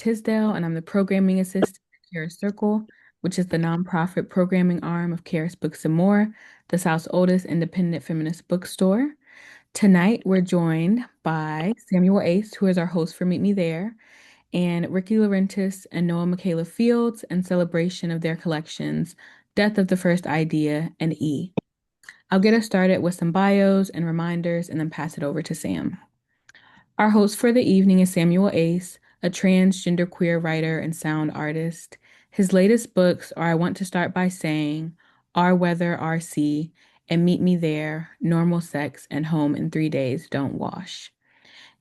Tisdale, and I'm the programming assistant at Charis Circle, which is the nonprofit programming arm of Charis Books and More, the South's oldest independent feminist bookstore. Tonight, we're joined by Samuel Ace, who is our host for Meet Me There, and Rickey Laurentiis and Noa Micaela Fields in celebration of their collections, Death of the First Idea and E. I'll get us started with some bios and reminders and then pass it over to Sam. Our host for the evening is Samuel Ace, a transgender queer writer and sound artist. His latest books are I Want to Start by Saying, Our Weather, Our Sea, and Meet Me There, Normal Sex and Home in 3 Days, Don't Wash.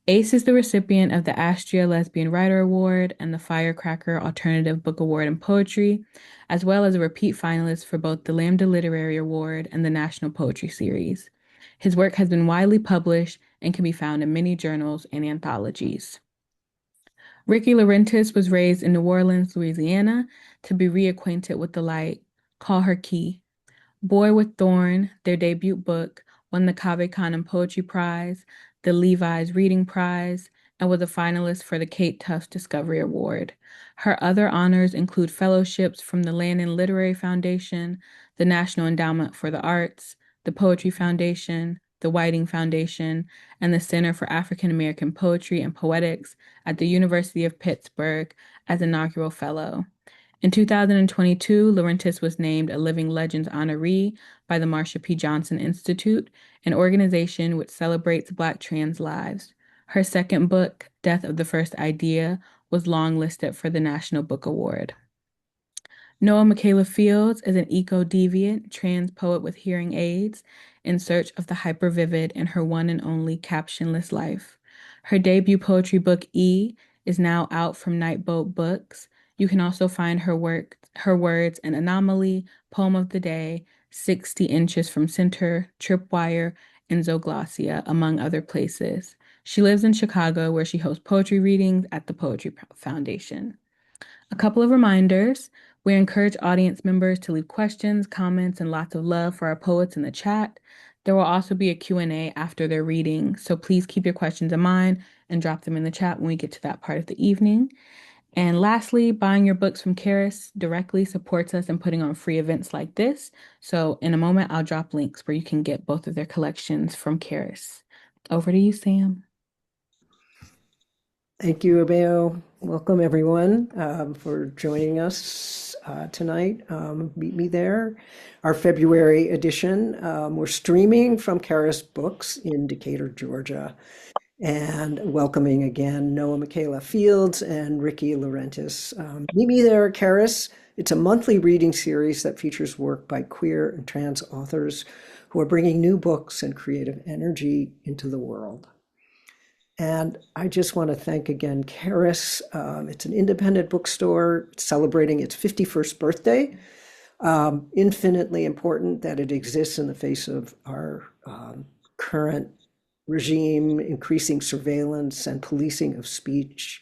Ace is the recipient of the Astria Lesbian Writer Award and the Firecracker Alternative Book Award in Poetry, as well as a repeat finalist for both the Lambda Literary Award and the National Poetry Series. His work has been widely published and can be found in many journals and anthologies. Rickey Laurentiis was raised in New Orleans, Louisiana, to be reacquainted with the light. Call her Key. Boy with Thorn, their debut book, won the Cave Canem Poetry Prize, the Levis Reading Prize, and was a finalist for the Kate Tufts Discovery Award. Her other honors include fellowships from the Lannan Literary Foundation, the National Endowment for the Arts, the Poetry Foundation, the Whiting Foundation, and the Center for African American Poetry and Poetics at the University of Pittsburgh as Inaugural Fellow. In 2022, Laurentiis was named a Living Legends Honoree by the Marsha P. Institute, an organization which celebrates Black trans lives. Her second book, Death of the First Idea, was longlisted for the National Book Award. Noa Micaela Fields is an eco-deviant trans poet with hearing aids in search of the hyper-vivid in her one and only captionless life. Her debut poetry book, E, is now out from Nightboat Books. You can also find her words in Anomaly, Poem of the Day, 60 Inches from Center, Tripwire, and Zoglossia, among other places. She lives in Chicago, where she hosts poetry readings at the Poetry Foundation. A couple of reminders. We encourage audience members to leave questions, comments, and lots of love for our poets in the chat. There will also be a Q&A after their reading, so please keep your questions in mind and drop them in the chat when we get to that part of the evening. And lastly, buying your books from Charis directly supports us in putting on free events like this. So in a moment, I'll drop links where you can get both of their collections from Charis. Over to you, Sam. Thank you, Abeo. Welcome, everyone, for joining us tonight. Meet Me There, our February edition. We're streaming from Charis Books in Decatur, Georgia, and welcoming again Noa Micaela Fields and Rickey Laurentiis. Meet Me There, Charis. It's a monthly reading series that features work by queer and trans authors who are bringing new books and creative energy into the world. And I just want to thank again Charis. It's an independent bookstore celebrating its 51st birthday. Infinitely important that it exists in the face of our current regime, increasing surveillance and policing of speech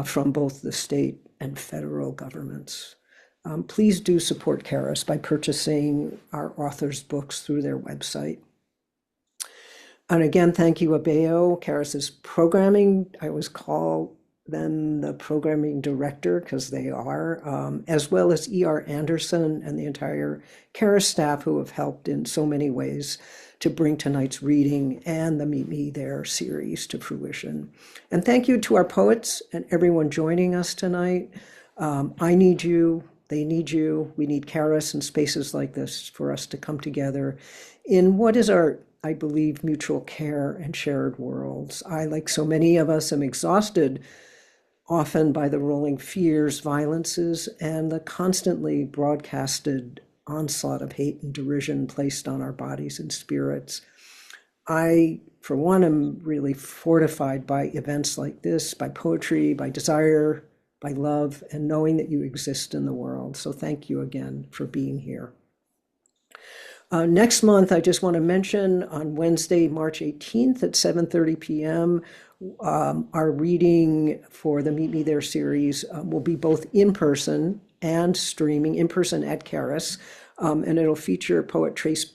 from both the state and federal governments. Please do support Charis by purchasing our authors' books through their website. And again, thank you, Abeo, Charis's programming. I always call them the programming director because they are, as well as E.R. Anderson and the entire Charis staff who have helped in so many ways to bring tonight's reading and the Meet Me There series to fruition. And thank you to our poets and everyone joining us tonight. I need you. They need you. We need Charis and spaces like this for us to come together in what is our, I believe, mutual care and shared worlds. I, like so many of us, am exhausted often by the rolling fears, violences, and the constantly broadcasted onslaught of hate and derision placed on our bodies and spirits. I, for one, am really fortified by events like this, by poetry, by desire, by love, and knowing that you exist in the world. So thank you again for being here. Next month, I just want to mention on Wednesday, March 18th at 7:30 p.m., our reading for the Meet Me There series will be both in person and streaming, in person at Charis, and it'll feature poet Charis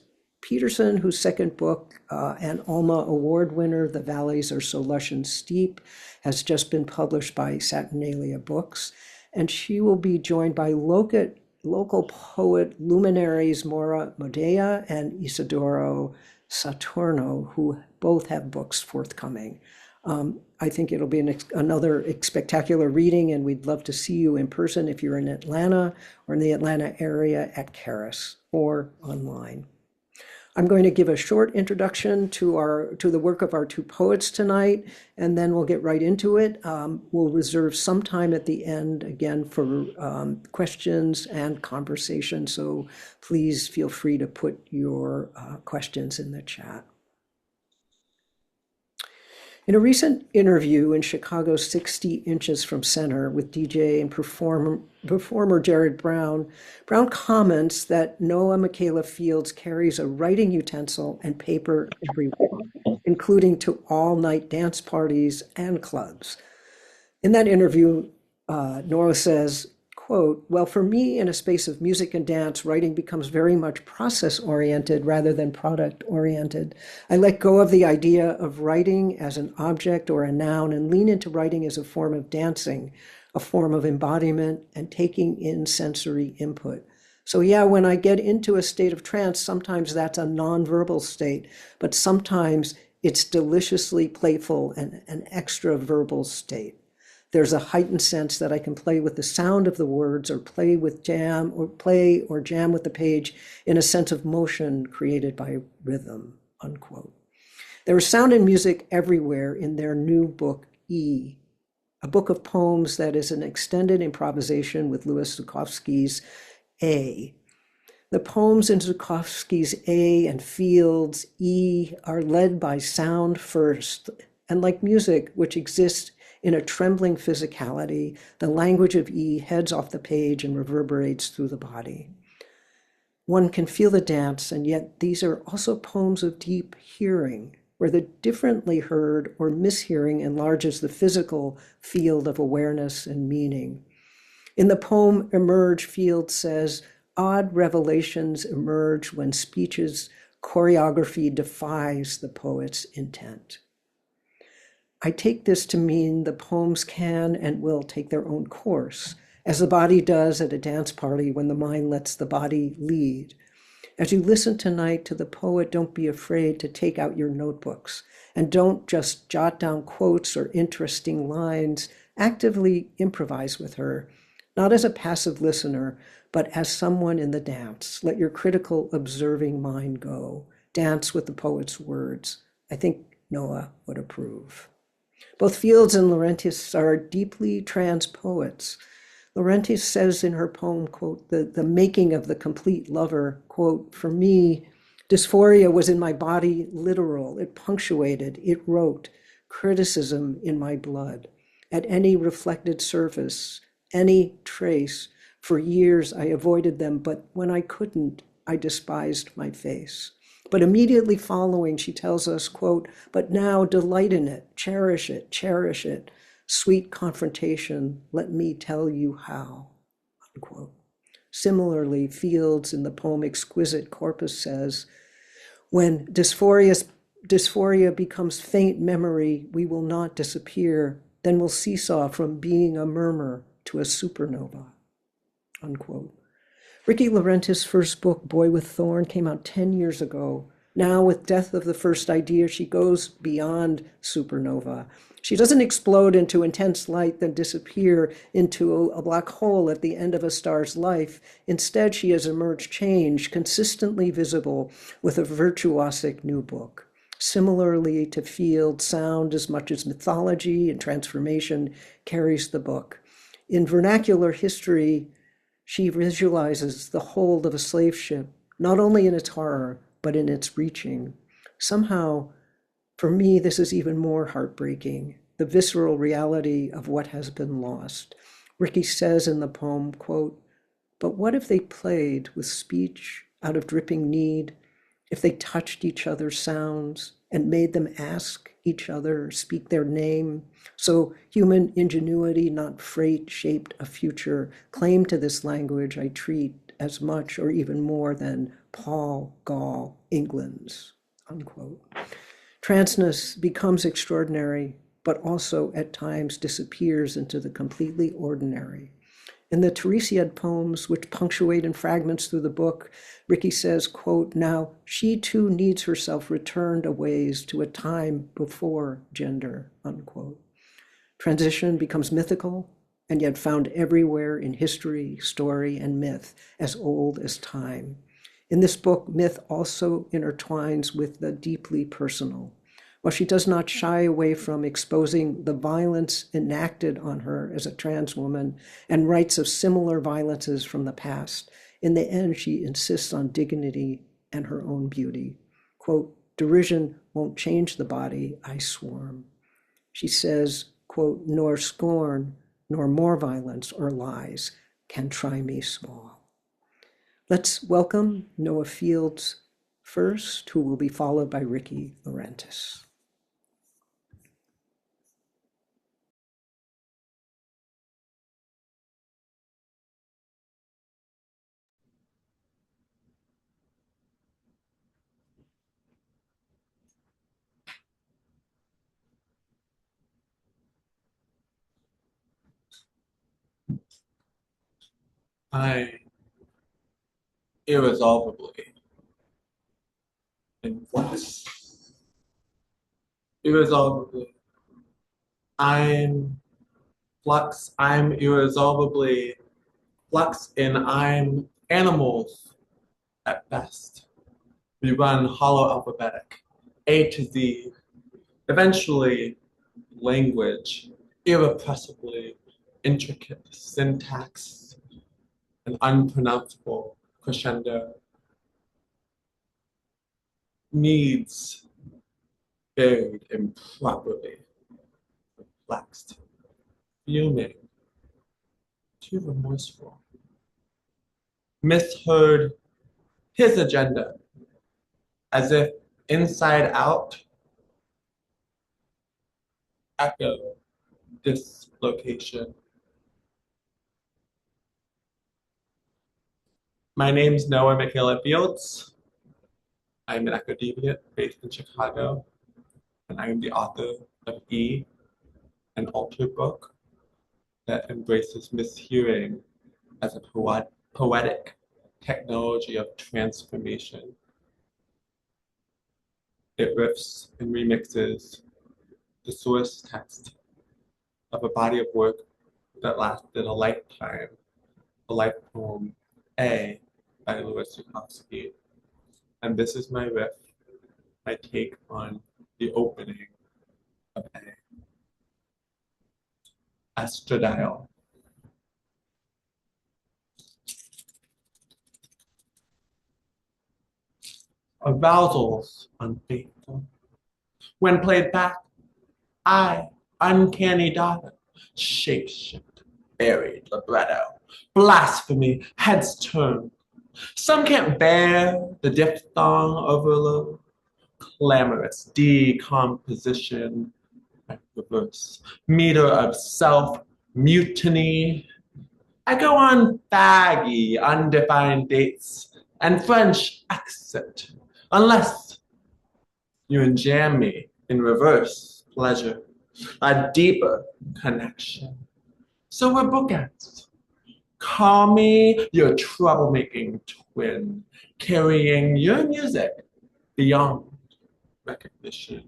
Peterson, whose second book, an Alma Award winner, The Valleys Are So Lush and Steep, has just been published by Saturnalia Books. And she will be joined by local poet luminaries Maura Modea and Isidoro Saturno, who both have books forthcoming. I think it'll be another spectacular reading, and we'd love to see you in person if you're in Atlanta or in the Atlanta area at Charis or online. I'm going to give a short introduction to the work of our two poets tonight, and then we'll get right into it. We'll reserve some time at the end again for questions and conversation, so please feel free to put your questions in the chat. In a recent interview in Chicago's 60 Inches from Center with DJ and performer Jared Brown, Brown comments that Noa Micaela Fields carries a writing utensil and paper everywhere, including to all-night dance parties and clubs. In that interview, Noa says, quote, "Well, for me, in a space of music and dance, writing becomes very much process-oriented rather than product-oriented. I let go of the idea of writing as an object or a noun and lean into writing as a form of dancing, a form of embodiment and taking in sensory input. So yeah, when I get into a state of trance, sometimes that's a nonverbal state, but sometimes it's deliciously playful and an extra verbal state. There's a heightened sense that I can play with the sound of the words or play or jam with the page in a sense of motion created by rhythm," unquote. There is sound and music everywhere in their new book, E, a book of poems that is an extended improvisation with Louis Zukofsky's A. The poems in Zukofsky's A and Fields' E are led by sound first, and like music, which exists in a trembling physicality, the language of E heads off the page and reverberates through the body. One can feel the dance, and yet these are also poems of deep hearing, where the differently heard or mishearing enlarges the physical field of awareness and meaning. In the poem Emerge, Field says, "Odd revelations emerge when speech's choreography defies the poet's intent." I take this to mean the poems can and will take their own course, as the body does at a dance party when the mind lets the body lead. As you listen tonight to the poet, don't be afraid to take out your notebooks, and don't just jot down quotes or interesting lines. Actively improvise with her, not as a passive listener, but as someone in the dance. Let your critical, observing mind go. Dance with the poet's words. I think Noa would approve. Both Fields and Laurentiis are deeply trans poets. Laurentiis says in her poem, quote, the making of the complete lover, quote, "For me, dysphoria was in my body literal. It punctuated, it wrote, criticism in my blood. At any reflected surface, any trace, for years I avoided them, but when I couldn't, I despised my face." But immediately following, she tells us, quote, "But now delight in it, cherish it, cherish it. Sweet confrontation, let me tell you how," unquote. Similarly, Fields in the poem Exquisite Corpus says, "When dysphoria becomes faint memory, we will not disappear, then we'll seesaw from being a murmur to a supernova," unquote. Rickey Laurentiis' first book, Boy with Thorn, came out 10 years ago. Now, with Death of the First Idea, she goes beyond supernova. She doesn't explode into intense light, then disappear into a black hole at the end of a star's life. Instead, she has emerged changed, consistently visible, with a virtuosic new book. Similarly to Field, sound, as much as mythology and transformation, carries the book. In vernacular history, she visualizes the hold of a slave ship, not only in its horror, but in its reaching. Somehow, for me, this is even more heartbreaking, the visceral reality of what has been lost. Rickey says in the poem, quote, "But what if they played with speech out of dripping need, if they touched each other's sounds and made them ask each other, speak their name? So human ingenuity, not freight, shaped a future. Claim to this language I treat as much or even more than Paul Gall England's, unquote. Transness becomes extraordinary, but also at times disappears into the completely ordinary. In the Tiresiad poems, which punctuate in fragments through the book, Rickey says, quote, now she too needs herself returned a ways to a time before gender, unquote. Transition becomes mythical and yet found everywhere in history, story, and myth, as old as time. In this book, myth also intertwines with the deeply personal. While she does not shy away from exposing the violence enacted on her as a trans woman and writes of similar violences from the past, in the end, she insists on dignity and her own beauty. Quote, derision won't change the body, I swarm. She says, quote, nor scorn, nor more violence or lies can try me small. Let's welcome Noa Fields first, who will be followed by Rickey Laurentiis. I irresolvably in flux. Irresolvably. I'm flux. I'm irresolvably flux, and I'm animals at best. We run hollow alphabetic, A to Z. Eventually, language, irrepressibly intricate syntax, an unpronounceable crescendo, needs buried improperly, perplexed, fuming, too remorseful, misheard his agenda, as if inside out, echo dislocation. My name's Noa Micaela Fields. I'm an academia based in Chicago, and I am the author of E, an alter book that embraces mishearing as a poetic technology of transformation. It riffs and remixes the source text of a body of work that lasted a lifetime, a life poem, A, by Louis Reading. And this is my riff, my take on the opening of A. Estradiol. Arousals unfaithful. When played back, I, uncanny daughter, shapeshift, buried libretto, blasphemy, heads turned. Some can't bear the diphthong overload, clamorous decomposition, reverse, meter of self, mutiny. I go on faggy, undefined dates and French exit, unless you enjam me in reverse pleasure, a deeper connection. So we're bookends. Call me your troublemaking twin, carrying your music beyond recognition.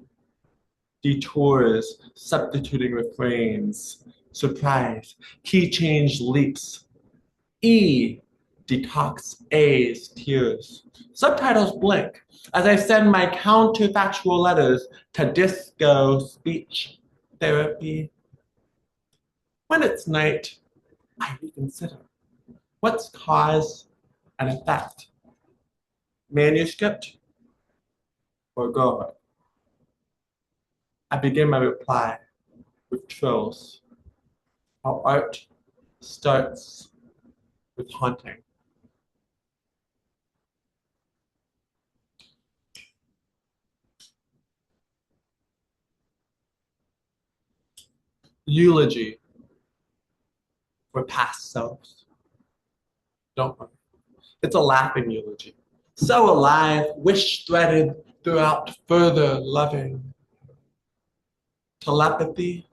Detours, substituting refrains, surprise, key change leaps. E decocts A's tears. Subtitles blink as I send my counterfactual letters to disco speech therapy. When it's night, I reconsider. What's cause and effect? Manuscript or God? I begin my reply with trills. How art starts with haunting. Eulogy for past selves. Don't worry. It's a laughing eulogy. so alive, wish threaded throughout further loving. Telepathy,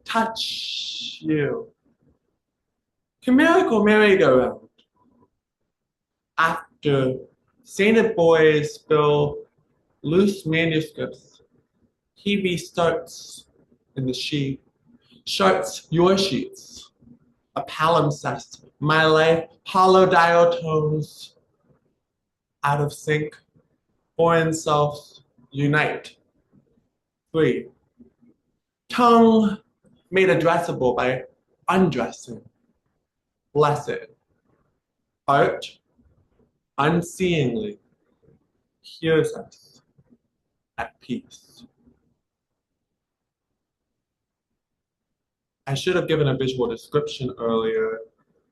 touch you. Chimerical merry-go-round. After sainted boys spill loose manuscripts, he restarts in the sheet, charts your sheets, a palimpsest, my life, hollow dial tones, out of sync, foreign selves unite, free. Tongue made addressable by undressing, blessed. Art, unseeingly, hears us at peace. I should have given a visual description earlier.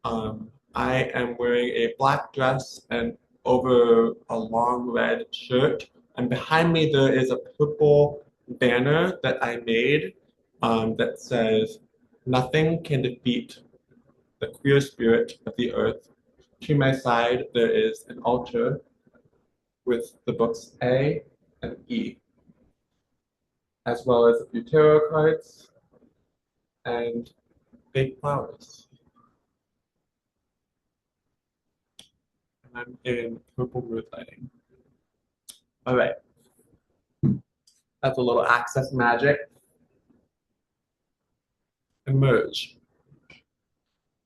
I am wearing a black dress and over a long red shirt. And behind me there is a purple banner that I made that says, "Nothing can defeat the queer spirit of the earth." To my side, there is an altar with the books A and E, as well as a few tarot cards and fake flowers. And I'm in purple mood lighting. All right. That's a little access magic. Emerge.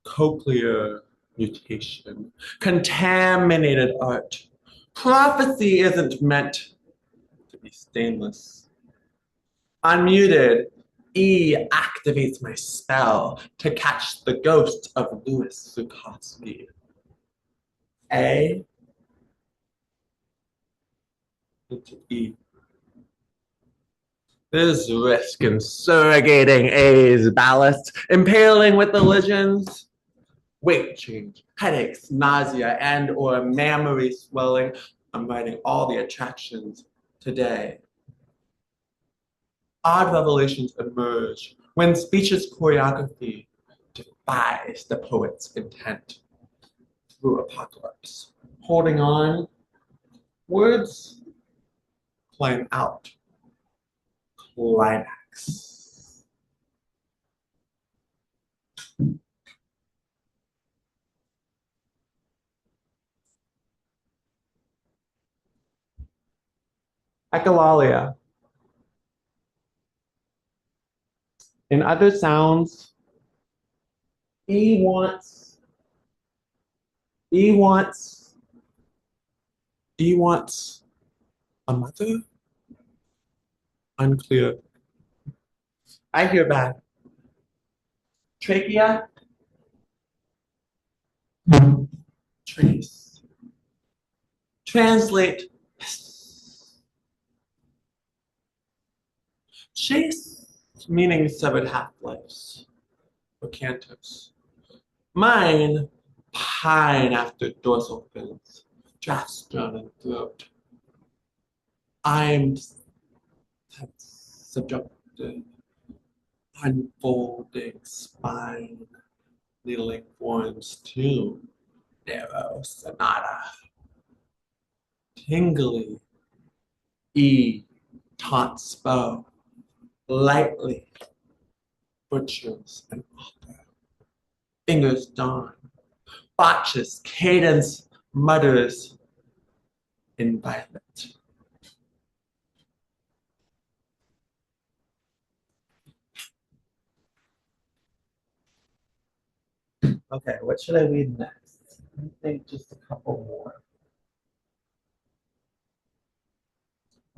Cochlear mutation. Contaminated art. Prophecy isn't meant to be stainless. Unmuted. E activates my spell to catch the ghost of Louis Zukowski. A into E. There's risk in surrogating A's ballast, impaling with the legends, weight change, headaches, nausea, and or mammary swelling. I'm writing all the attractions today. Odd revelations emerge when speech's choreography defies the poet's intent. Through apocalypse, holding on, words playing out. Climax. Echolalia. In other sounds, E wants a mother? Unclear. I hear back. Trachea? Trace. Translate. Chase, meaning severed half-lives or cantos. Mine, pine after dorsal fins, drafts down in throat. I'm subjected, unfolding spine, needling forms to narrow sonata. Tingly, E, taunts bow, lightly butchers an author. Fingers dawn, botches, cadence, mutters in violet. Okay, what should I read next? I think just a couple more.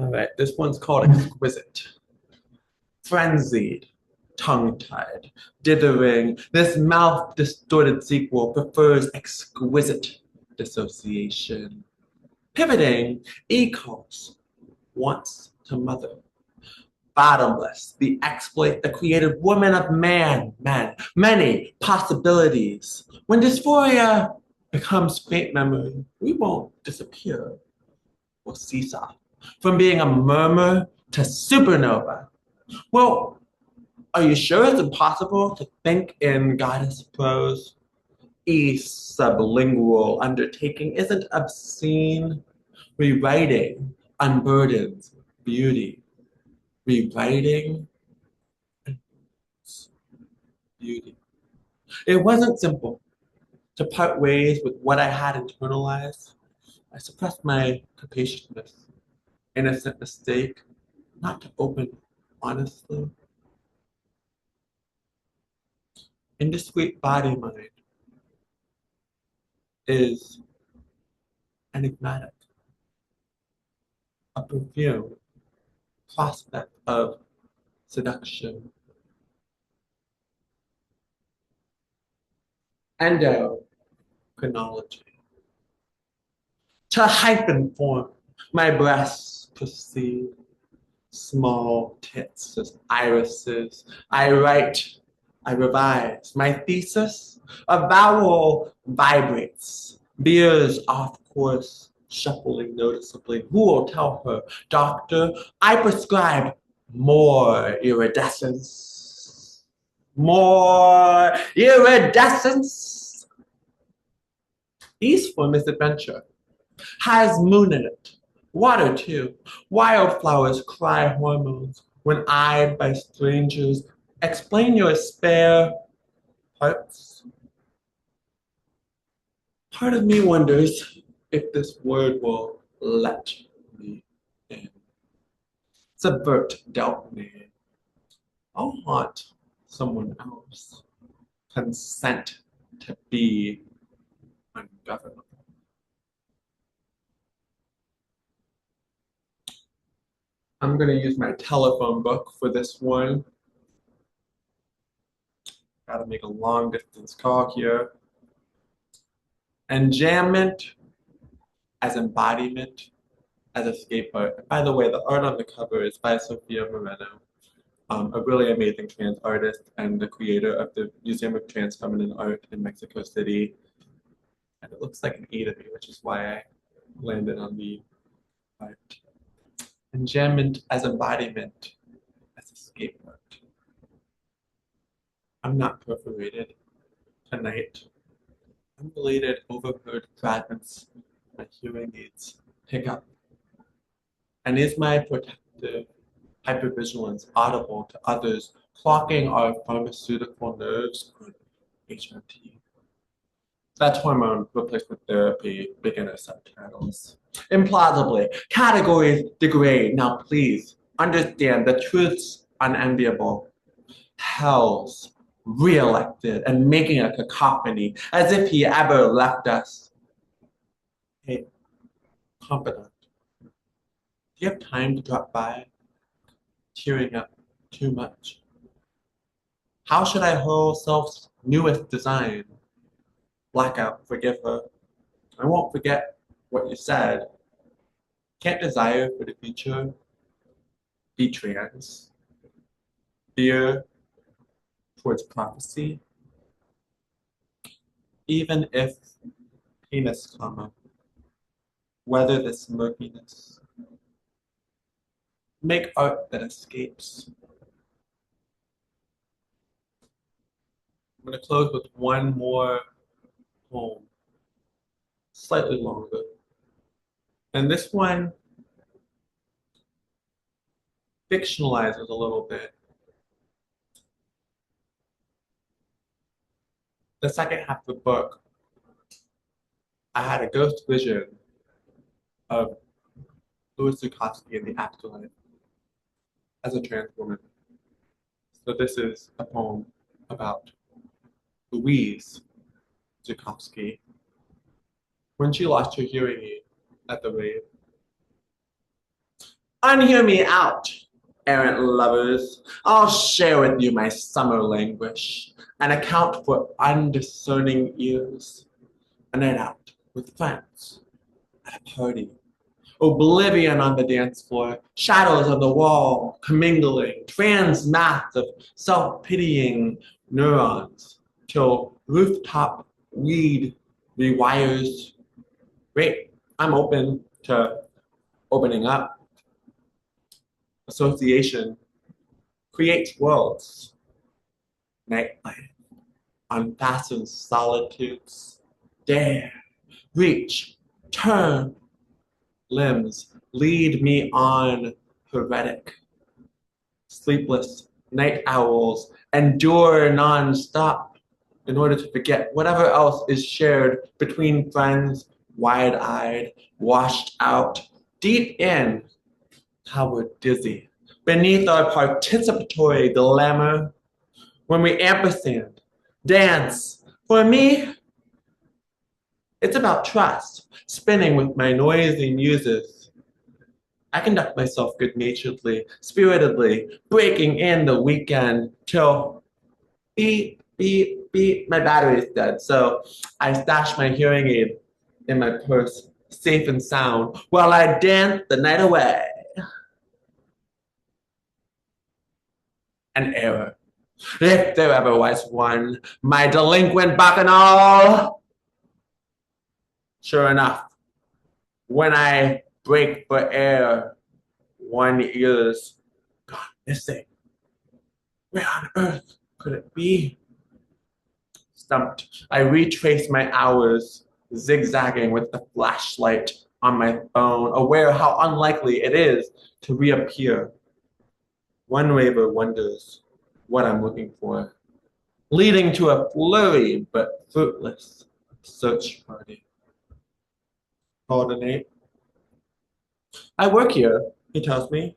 All right, this one's called Exquisite. Frenzied, tongue-tied, dithering, this mouth-distorted sequel prefers exquisite dissociation. Pivoting, echoes, wants to mother. Bottomless, the exploit, the created woman of men, many possibilities. When dysphoria becomes faint memory, we won't disappear. We'll seesaw from being a murmur to supernova. Well, are you sure it's impossible to think in goddess prose? E sublingual undertaking isn't obscene. rewriting unburdened beauty, rewriting beauty. It wasn't simple to part ways with what I had internalized. I suppressed my capaciousness, innocent mistake, not to open honestly. Indiscreet body mind is enigmatic, a perfume, prospect of seduction. Endocrinology. To hyphen form, my breasts proceed. Small tits as irises. I write, I revise. My thesis, a vowel vibrates. Beers off course, shuffling noticeably. Who will tell her, doctor, I prescribe more iridescence. More iridescence. East for misadventure. Has moon in it. Water too. Wildflowers cry hormones when eyed by strangers. Explain your spare parts. Part of me wonders if this word will let me in. Subvert dopamine. I'll haunt someone else. Consent to be ungovernable. I'm going to use my telephone book for this one. Got to make a long distance call here. Enjambment as embodiment, as escape art. By the way, the art on the cover is by Sophia Moreno, a really amazing trans artist and the creator of the Museum of Trans Feminine Art in Mexico City. And it looks like an A to me, which is why I landed on the art. Enjambment as embodiment, as escape art. I'm not perforated tonight. Unrelated overheard fragments my hearing aids pick up. And is my protective hypervigilance audible to others clocking our pharmaceutical nerves on HRT? That's hormone replacement therapy, beginner subtitles. Implausibly, categories degrade. Now please understand the truth's unenviable. Hell's re-elected and making a cacophony as if he ever left us. Hey, confidant, do you have time to drop by? Tearing up too much. How should I hurl self's newest design? Blackout, forgive her. I won't forget what you said. Can't desire for the future be trans? Fear towards prophecy? Even if penis comma, weather this murkiness. Make art that escapes. I'm going to close with one more poem, slightly longer. And this one fictionalizes a little bit. The second half of the book, I had a ghost vision of Louis Zukowski in the afterlife as a trans woman. So this is a poem about Louise Zukowski when she lost her hearing aid at the rave. Unhear me out, errant lovers. I'll share with you my summer languish, and account for undiscerning ears. A night out with friends at a party. Oblivion on the dance floor, shadows on the wall, commingling, trans maths of self-pitying neurons, till rooftop weed rewires. Great, I'm open to opening up. Association creates worlds. Nightlife unfastens solitudes. Dare, reach, turn. limbs lead me on heretic. Sleepless night owls endure non-stop in order to forget whatever else is shared between friends, wide-eyed, washed out, deep in, how we're dizzy, beneath our participatory glamour, when we ampersand, dance. For me, it's about trust, spinning with my noisy muses. I conduct myself good-naturedly, spiritedly, breaking in the weekend till beep, beep, beep, my battery is dead. So I stash my hearing aid in my purse, safe and sound, while I dance the night away. An error. If there ever was one, my delinquent bacchanal. Sure enough, when I break for air, one ear's gone missing. Where on earth could it be? Stumped, I retrace my hours, zigzagging with the flashlight on my phone, aware how unlikely it is to reappear. One raver wonders what I'm looking for, leading to a flurry but fruitless search party. Coordinate. I work here, he tells me.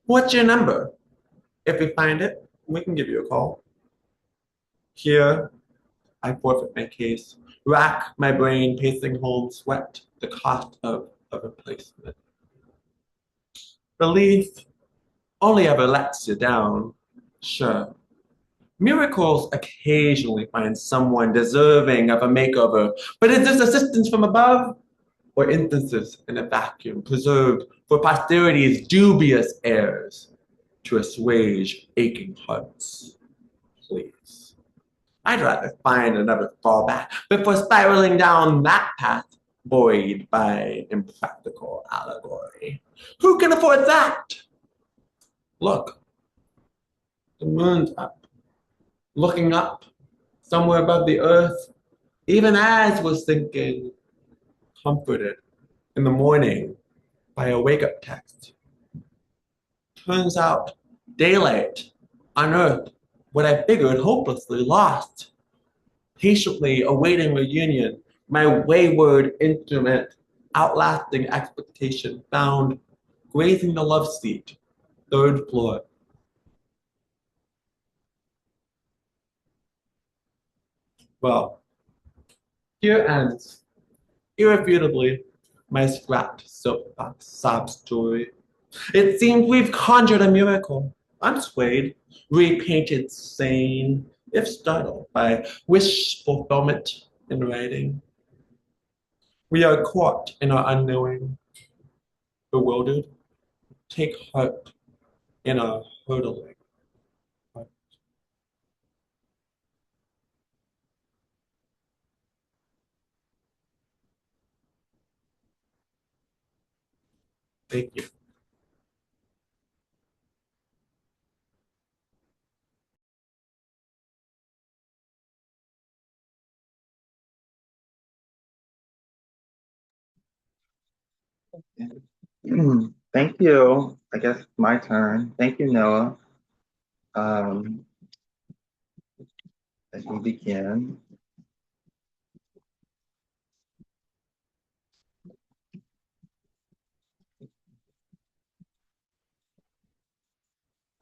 What's your number? If we find it, we can give you a call. Here, I forfeit my case, rack my brain, pacing home, sweat the cost of a replacement. Relief only ever lets you down, sure. Miracles occasionally find someone deserving of a makeover, but is this assistance from above or instances in a vacuum preserved for posterity's dubious heirs to assuage aching hearts? Please. I'd rather find another fallback before spiraling down that path buoyed by impractical allegory. Who can afford that? Look, the moon's up, looking up somewhere above the earth, even as was thinking, comforted in the morning by a wake-up text. Turns out, daylight unearthed what I figured hopelessly lost. Patiently awaiting reunion, my wayward instrument, outlasting expectation, found grazing the love seat, third floor. Well, here ends, irrefutably, my scrapped soapbox sob story. It seems we've conjured a miracle, unswayed, repainted sane, if startled by wish fulfillment in writing. We are caught in our unknowing, bewildered, take heart in our hurtling. Thank you. Thank you. I guess my turn. Thank you, Noah. Um, Let me begin.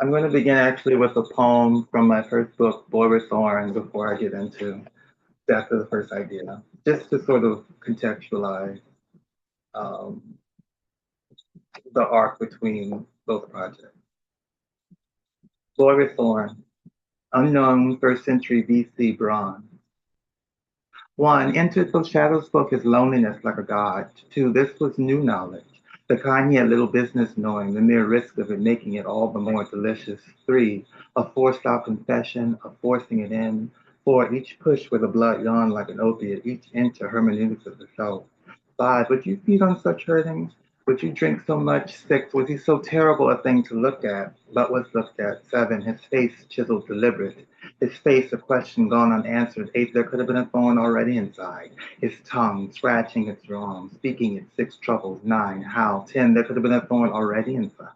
I'm going to begin actually with a poem from my first book, Boy with Thorn, before I get into Death of the First Idea, just to sort of contextualize um, the arc between both projects. Boy with Thorn, unknown first century BC bronze. 1, into those shadows spoke his loneliness like a god. 2, this was new knowledge, the kind he had little business knowing, the mere risk of it making it all the more delicious. 3, a forced out confession, a forcing it in. 4, each push where the blood yawned like an opiate, each inch a hermeneutics of the self. 5, would you feed on such hurting? Would you drink so much? 6, was he so terrible a thing to look at? but was looked at. 7, his face chiseled deliberate. His face a question gone unanswered. 8, there could have been a thorn already inside. His tongue scratching its wrong, speaking its 6 troubles. 9, how. 10, there could have been a thorn already inside.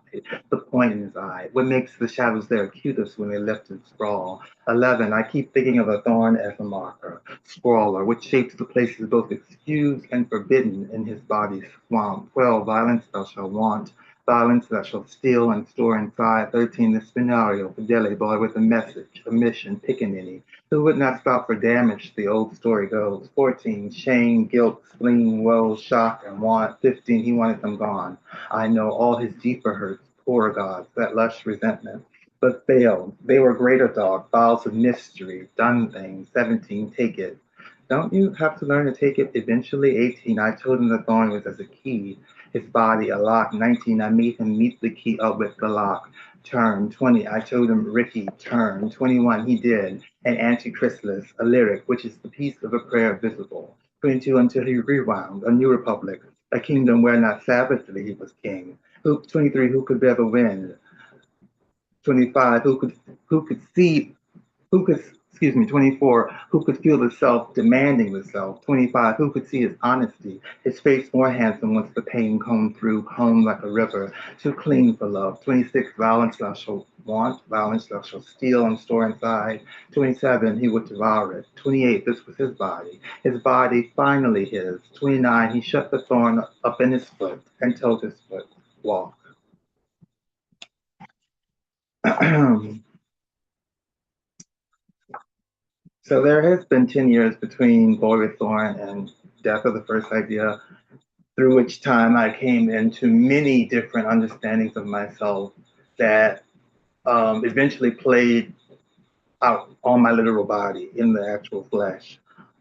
The point in his eye. What makes the shadows there acutest when they lift and sprawl? 11, I keep thinking of a thorn as a marker, scrawler, which shapes the places both excused and forbidden in his body's swamp. 12, violence thou shalt want, violence that shall steal and store inside. 13, the scenario, fidelity boy with a message, a mission, pickaninny, who would not stop for damage, the old story goes. 14, shame, guilt, spleen, woe, shock, and want. 15, he wanted them gone. I know all his deeper hurts, poor gods, that lush resentment, but failed. They were greater dog, files of mystery, done things. 17, take it. Don't you have to learn to take it eventually? 18, I told him the thorn was as a key, his body a lock. 19, I made him meet the key up with the lock. Turn. 20, I told him, Rickey, turn. 21, he did. An antichrysalis, a lyric, which is the piece of a prayer visible. 22, until he rewound, a new republic, a kingdom where not Sabbathly he was king. 23, who could bear the wind? 25, who could see, who could, excuse me, 24, who could feel the self demanding the self. 25, who could see his honesty, his face more handsome once the pain combed through, home like a river, too clean for love. 26, violence thou shalt want, violence thou shalt steal and store inside. 27, he would devour it. 28, this was his body finally his. 29, he shut the thorn up in his foot and told his foot, walk. So there has been 10 years between Boy with Thorn and Death of the First Idea, through which time I came into many different understandings of myself that eventually played out on my literal body in the actual flesh.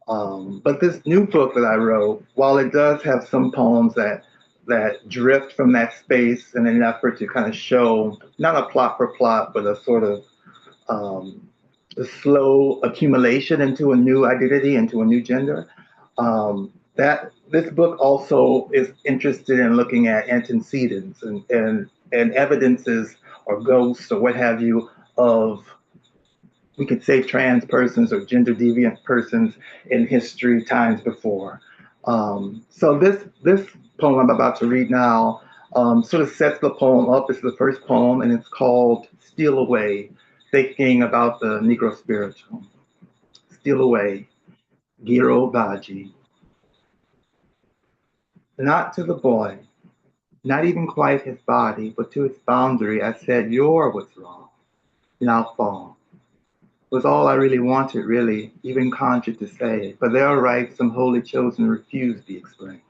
But this new book that I wrote, while it does have some poems that drift from that space in an effort to kind of show not a plot for plot, but a sort of the slow accumulation into a new identity, into a new gender. That this book also is interested in looking at antecedents and evidences or ghosts or what have you of, we could say, trans persons or gender deviant persons in history times before. So this poem I'm about to read now sort of sets the poem up. It's the first poem, and it's called Steal Away, thinking about the Negro spiritual. Steal away, Giro Baji. Not to the boy, not even quite his body, but to its boundary, I said, you're what's wrong. Now fall. Was all I really wanted, really, even conjured to say. For their rights, some wholly chosen refused the explained.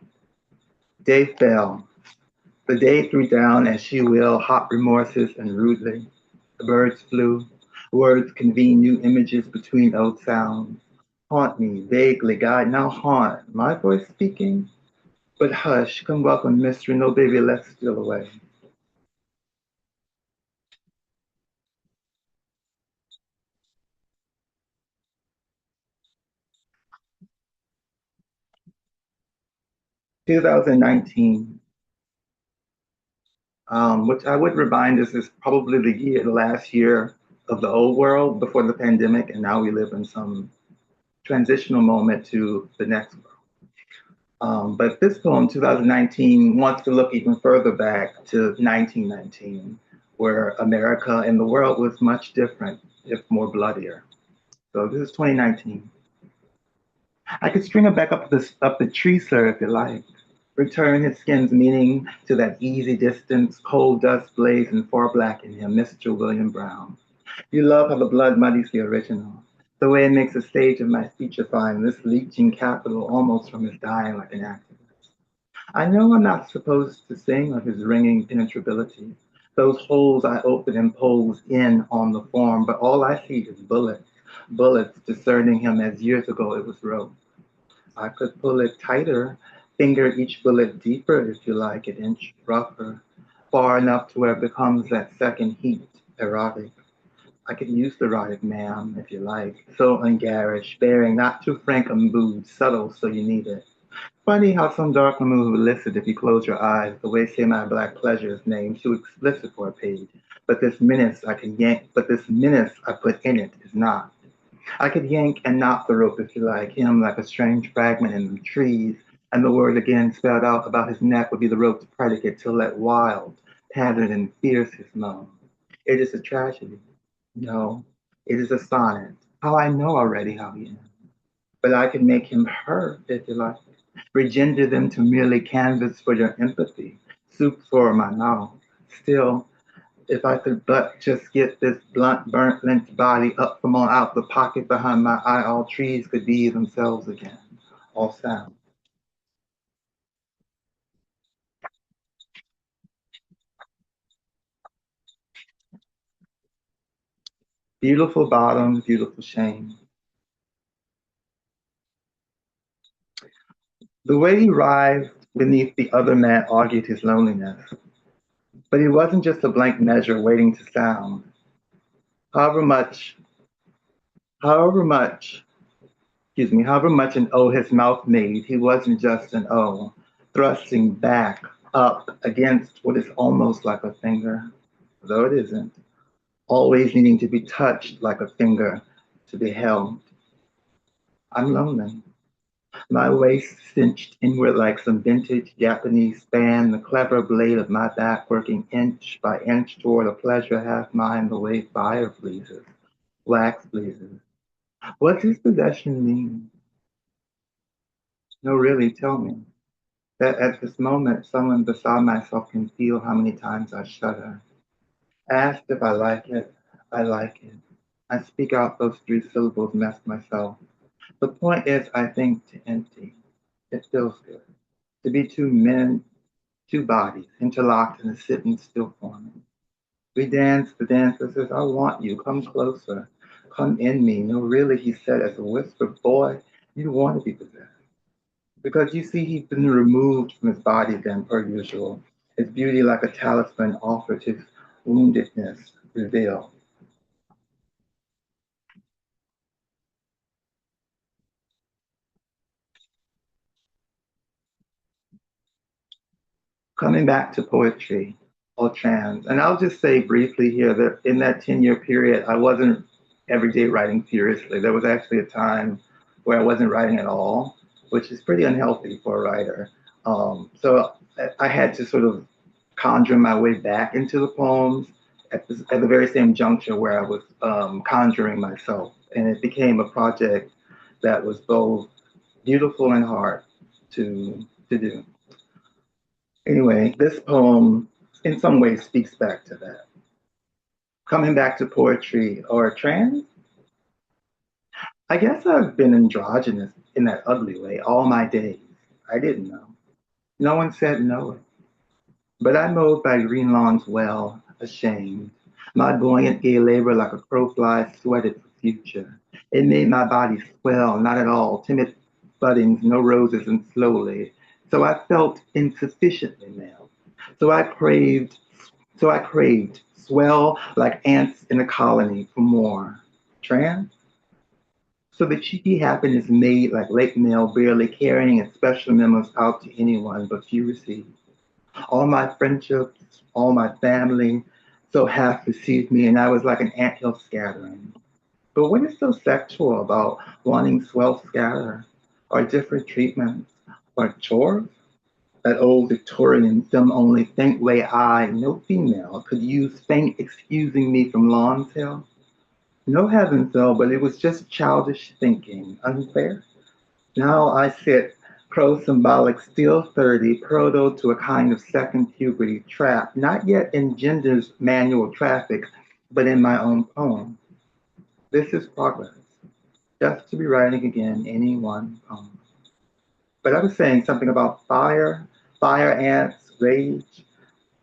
Day fell. The day threw down as she will, hot remorses and rudely. The birds flew. Words convene new images between old sounds. Haunt me, vaguely, guide, now haunt. My voice speaking? But hush, come welcome mystery, no baby, let's steal away. (2019), which I would remind us is probably the last year of the old world before the pandemic, and now we live in some transitional moment to the next world. But this poem, 2019, wants to look even further back to 1919, where America and the world was much different, if more bloodier. So this is 2019. I could string it back up the tree, sir, if you like. Return his skin's meaning to that easy distance, coal dust blazing far black in him, Mr. William Brown. You love how the blood muddies the original, the way it makes a stage of my speechifying this leeching capital almost from his dying like an activist. I know I'm not supposed to sing of his ringing penetrability, those holes I open and pose in on the form, but all I see is bullets, bullets discerning him as years ago it was rope. I could pull it tighter, finger each bullet deeper if you like, an inch rougher, far enough to where it becomes that second heat, erotic. I could use the erotic, ma'am, if you like, so ungarish, bearing not too frank mood, subtle so you need it. Funny how some dark mood will elicit if you close your eyes, the way say my black pleasure is named too explicit for a page. but this menace I can yank, but this menace I put in it is not. I could yank and knot the rope if you like, him like a strange fragment in the trees, and the word again spelled out about his neck would be the rope's predicate till that wild, patterned and fierce his moan. It is a tragedy. No, it is a sonnet. How I know already how he ends. But I can make him her, if you like. Regender them to merely canvas for your empathy, soup for my mouth. Still, if I could but just get this blunt, burnt, lynched body up from on out the pocket behind my eye, all trees could be themselves again, all sound. Beautiful bottom, beautiful shame. The way he writhed beneath the other man argued his loneliness. But he wasn't just a blank measure waiting to sound. However much, however much, however much an O his mouth made, he wasn't just an O, thrusting back up against what is almost like a finger, though it isn't, always needing to be touched like a finger to be held. I'm lonely. My waist cinched inward like some vintage Japanese span, the clever blade of my back working inch by inch toward a pleasure half mine the way fire pleases, wax pleases. What's his possession mean? No, really, tell me. That at this moment, someone beside myself can feel how many times I shudder. Asked if I like it, I like it. I speak out those three syllables, mess myself. The point is, I think to empty. It feels good. To be two men, two bodies, interlocked in a sitting still forming. We dance, the dancer says, I want you, come closer. Come in me. No, really, he said as a whisper, boy, you want to be possessed. Because you see, he's been removed from his body then, per usual. His beauty like a talisman offered, his woundedness revealed. Coming back to poetry or trans, and I'll just say briefly here that in that 10-year period, I wasn't every day writing furiously. There was actually a time where I wasn't writing at all, which is pretty unhealthy for a writer. So I had to sort of conjure my way back into the poems at the very same juncture where I was conjuring myself. And it became a project that was both beautiful and hard to do. Anyway, this poem in some ways speaks back to that. Coming back to poetry or trans, I guess I've been androgynous in that ugly way all my days. I didn't know. No one said no. But I mowed by green lawns well, ashamed. My buoyant gay labor like a crowfly sweated for future. It made my body swell, not at all, timid buddings, no roses, and slowly. So I felt insufficiently male. So I craved, so I craved, swell like ants in a colony for more. Trans? So the cheeky happiness made like late mail, barely carrying its special memos out to anyone but few received. All my friendships, all my family, so half received me, and I was like an anthill scattering. But what is so sexual about wanting swell scatter, or different treatments, or chores? That old Victorian, some only faint way I, no female, could use faint excusing me from lawn sale. No heaven fell, but it was just childish thinking. Unfair? Now I sit, pro-symbolic, still 30, proto to a kind of second puberty trap, not yet in gender's manual traffic, but in my own poem. This is progress, just to be writing again any one poem. But I was saying something about fire, fire ants, rage,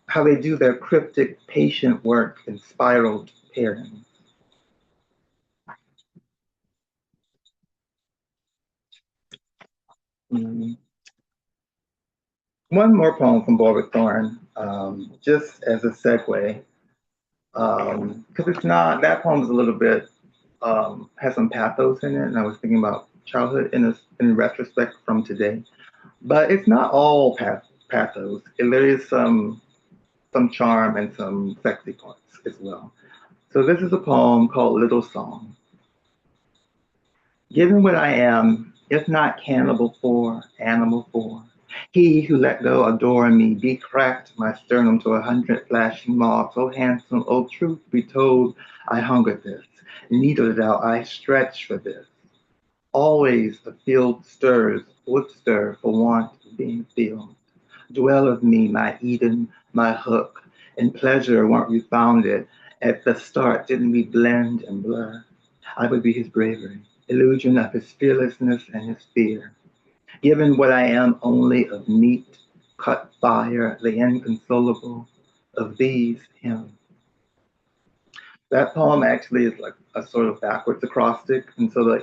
how they do their cryptic, patient work in spiraled pairings. Mm. One more poem from Thorn, just as a segue, because it's not, that poem is a little bit, has some pathos in it, and I was thinking about childhood in retrospect from today. But it's not all pathos. There is some charm and some sexy parts. as well. So this is a poem called Little Song. Given what I am, if not cannibal for, animal for, he who let go adore me, be cracked my sternum to 100 flashing moths. Oh handsome, oh truth be told, I hunger this, needled out, I stretch for this. Always a field stirs, would stir for want of being filled. Dwell of me, my Eden, my hook, in pleasure weren't we founded. At the start, didn't we blend and blur? I would be his bravery, illusion of his fearlessness and his fear. Given what I am only of meat, cut fire, the inconsolable, of these, him. That poem actually is like a sort of backwards acrostic, and so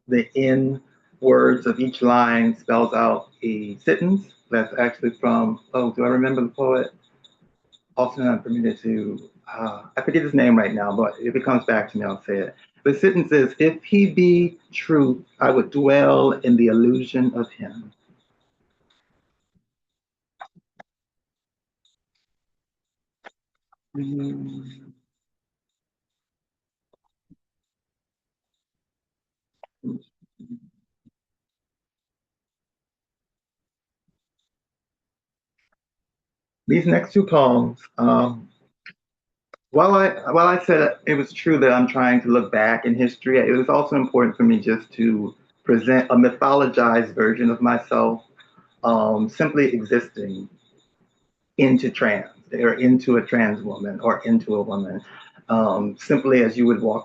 the in words of each line spells out a sentence that's actually from, oh, do I remember the poet? Also not permitted to, I forget his name right now, but if it comes back to me, I'll say it. The sentence is, if he be truth, I would dwell in the illusion of him. These next two poems, while I said it was true that I'm trying to look back in history, it was also important for me just to present a mythologized version of myself, simply existing into trans or into a trans woman or into a woman, simply as you would walk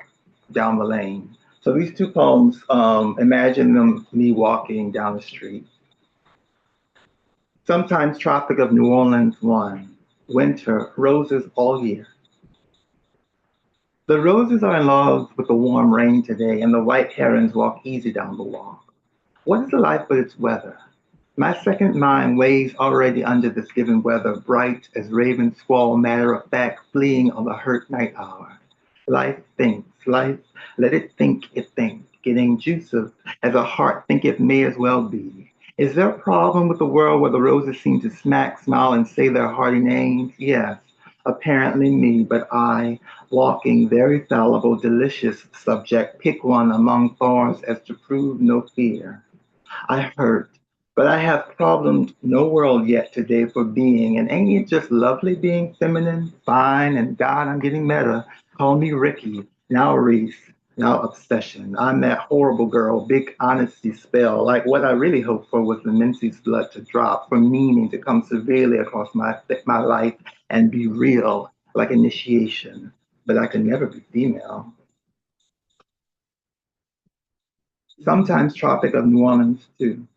down the lane. So these two poems, imagine them me walking down the street. Sometimes Tropic of New Orleans 1, winter, roses all year. The roses are in love with the warm rain today, and the white herons walk easy down the walk. What is the life but its weather? My second mind weighs already under this given weather, bright as raven squall, matter of fact, fleeing on the hurt night hour. Life thinks, life, let it think, getting juicive as a heart think it may as well be. Is there a problem with the world where the roses seem to smack, smile, and say their hearty names? Yes, apparently me, but I, walking very fallible, delicious subject, pick one among thorns as to prove no fear. I hurt, but I have problemed no world yet today for being. And ain't it just lovely being feminine, fine, and God, I'm getting meta. Call me Ricky, now Reese, now obsession. I'm that horrible girl, big honesty spell. Like what I really hoped for was the Menzies blood to drop, for meaning to come severely across my life and be real, like initiation. But I can never be female. Sometimes Tropic of New Orleans too.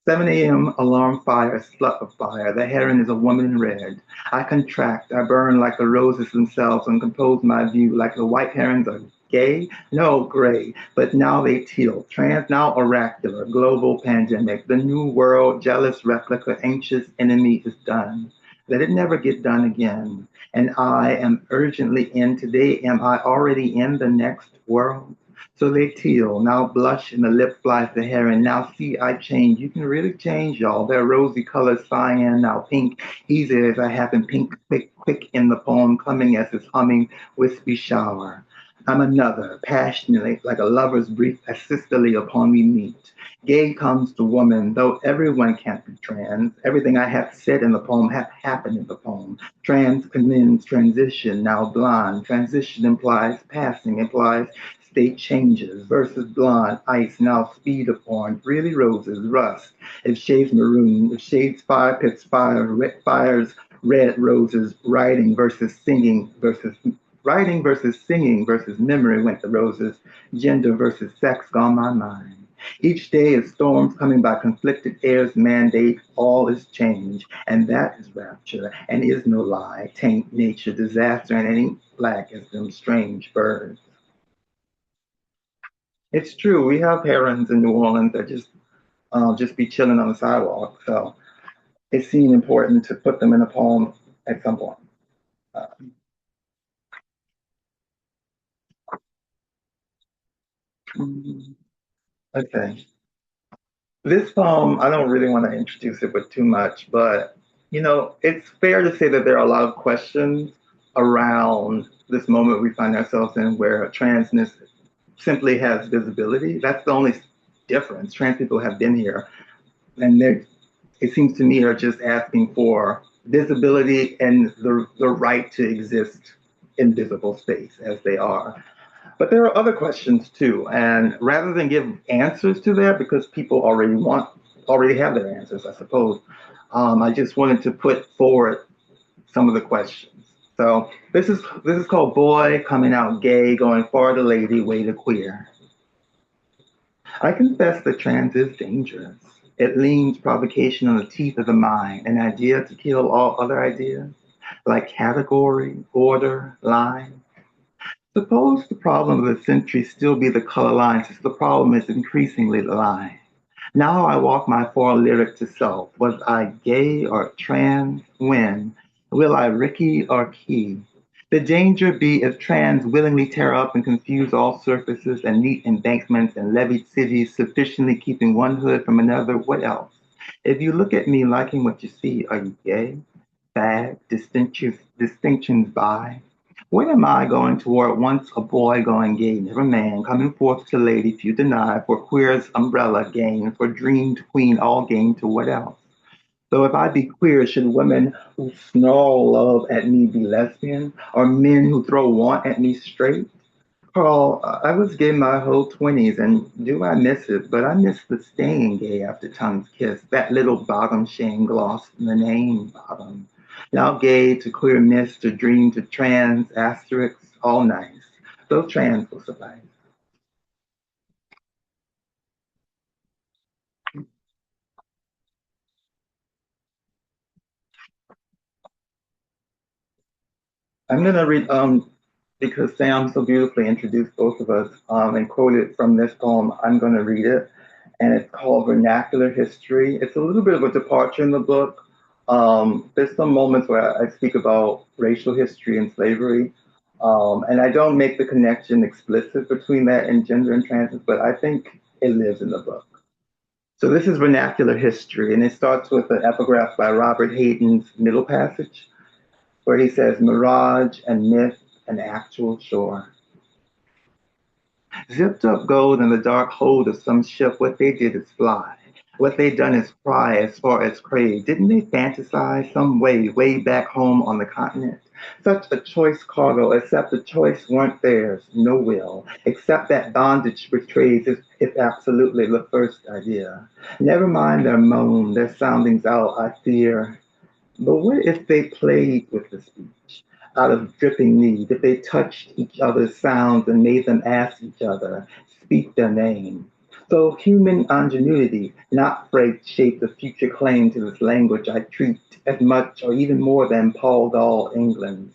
7 a.m. alarm fire, slut of fire. The heron is a woman in red. I contract, I burn like the roses themselves and compose my view like the white herons are gay? No, gray. But now they teal. Trans, now oracular. Global pandemic. The new world, jealous replica, anxious enemy is done. Let it never get done again. And I am urgently in today. Am I already in the next world? So they teal, now blush and the lip flies the heron. Now see, I change. You can really change, y'all. They're rosy colors, cyan, now pink. Easy as I happen, pink, quick, quick in the poem, coming as this humming, wispy shower. I'm another, passionately, like a lover's brief, as sisterly upon we meet. Gay comes to woman, though everyone can't be trans. Everything I have said in the poem have happened in the poem. Trans commends transition, now blonde. Transition implies passing, implies state changes versus blonde, ice, now speed of orange, really roses, rust. If shades maroon, if shades fire, pits fire, red fires, red roses, writing versus singing versus memory went the roses, gender versus sex gone my mind. Each day is storms coming by conflicted airs mandate, all is change, and that is rapture, and is no lie, taint nature, disaster, and ain't black as them strange birds. It's true. We have herons in New Orleans that just be chilling on the sidewalk. So it seemed important to put them in a poem at some point. Uh, okay. This poem, I don't really want to introduce it with too much, but it's fair to say that there are a lot of questions around this moment we find ourselves in where transness simply has visibility. That's the only difference. Trans people have been here, and it seems to me, are just asking for visibility and the right to exist in visible space as they are. But there are other questions too, and rather than give answers to that, because people already have their answers, I suppose, I just wanted to put forward some of the questions. So this is called Boy Coming Out Gay, Going Far to Lady, Way to Queer. I confess that trans is dangerous. It leans provocation on the teeth of the mind, an idea to kill all other ideas, like category, order, line. Suppose the problem of the century still be the color line, since the problem is increasingly the line. Now I walk my four lyric to self. Was I gay or trans? When? Will I Rickey or Key? The danger be if trans willingly tear up and confuse all surfaces and neat embankments and levied cities, sufficiently keeping one hood from another. What else? If you look at me liking what you see, are you gay? Bad? Distinctions by? What am I going toward once a boy going gay, never man, coming forth to lady, few deny, for queer's umbrella gain, for dreamed queen all gain to what else? So if I be queer, should women who snarl love at me be lesbian, or men who throw want at me straight? Carl, I was gay my whole 20s, and do I miss it? But I miss the staying gay after tongues kiss, that little bottom shame gloss in the name bottom. Now gay to queer miss to dream to trans asterisks, all nice. Those trans will suffice. I'm gonna read because Sam so beautifully introduced both of us and quoted from this poem. I'm gonna read it, and it's called Vernacular History. It's a little bit of a departure in the book. There's some moments where I speak about racial history and slavery, and I don't make the connection explicit between that and gender and trans, but I think it lives in the book. So this is Vernacular History, and it starts with an epigraph by Robert Hayden's Middle Passage, where he says, mirage and myth and actual shore. Zipped up gold in the dark hold of some ship, what they did is fly. What they done is pry as far as crave. Didn't they fantasize some way back home on the continent? Such a choice cargo, except the choice weren't theirs, no will, except that bondage betrays if absolutely the first idea. Never mind their moan, their soundings out, I fear. But what if they played with the speech out of dripping need, if they touched each other's sounds and made them ask each other, speak their name? So human ingenuity, not freight, shaped the future claim to this language I treat as much or even more than Paul Gall England's.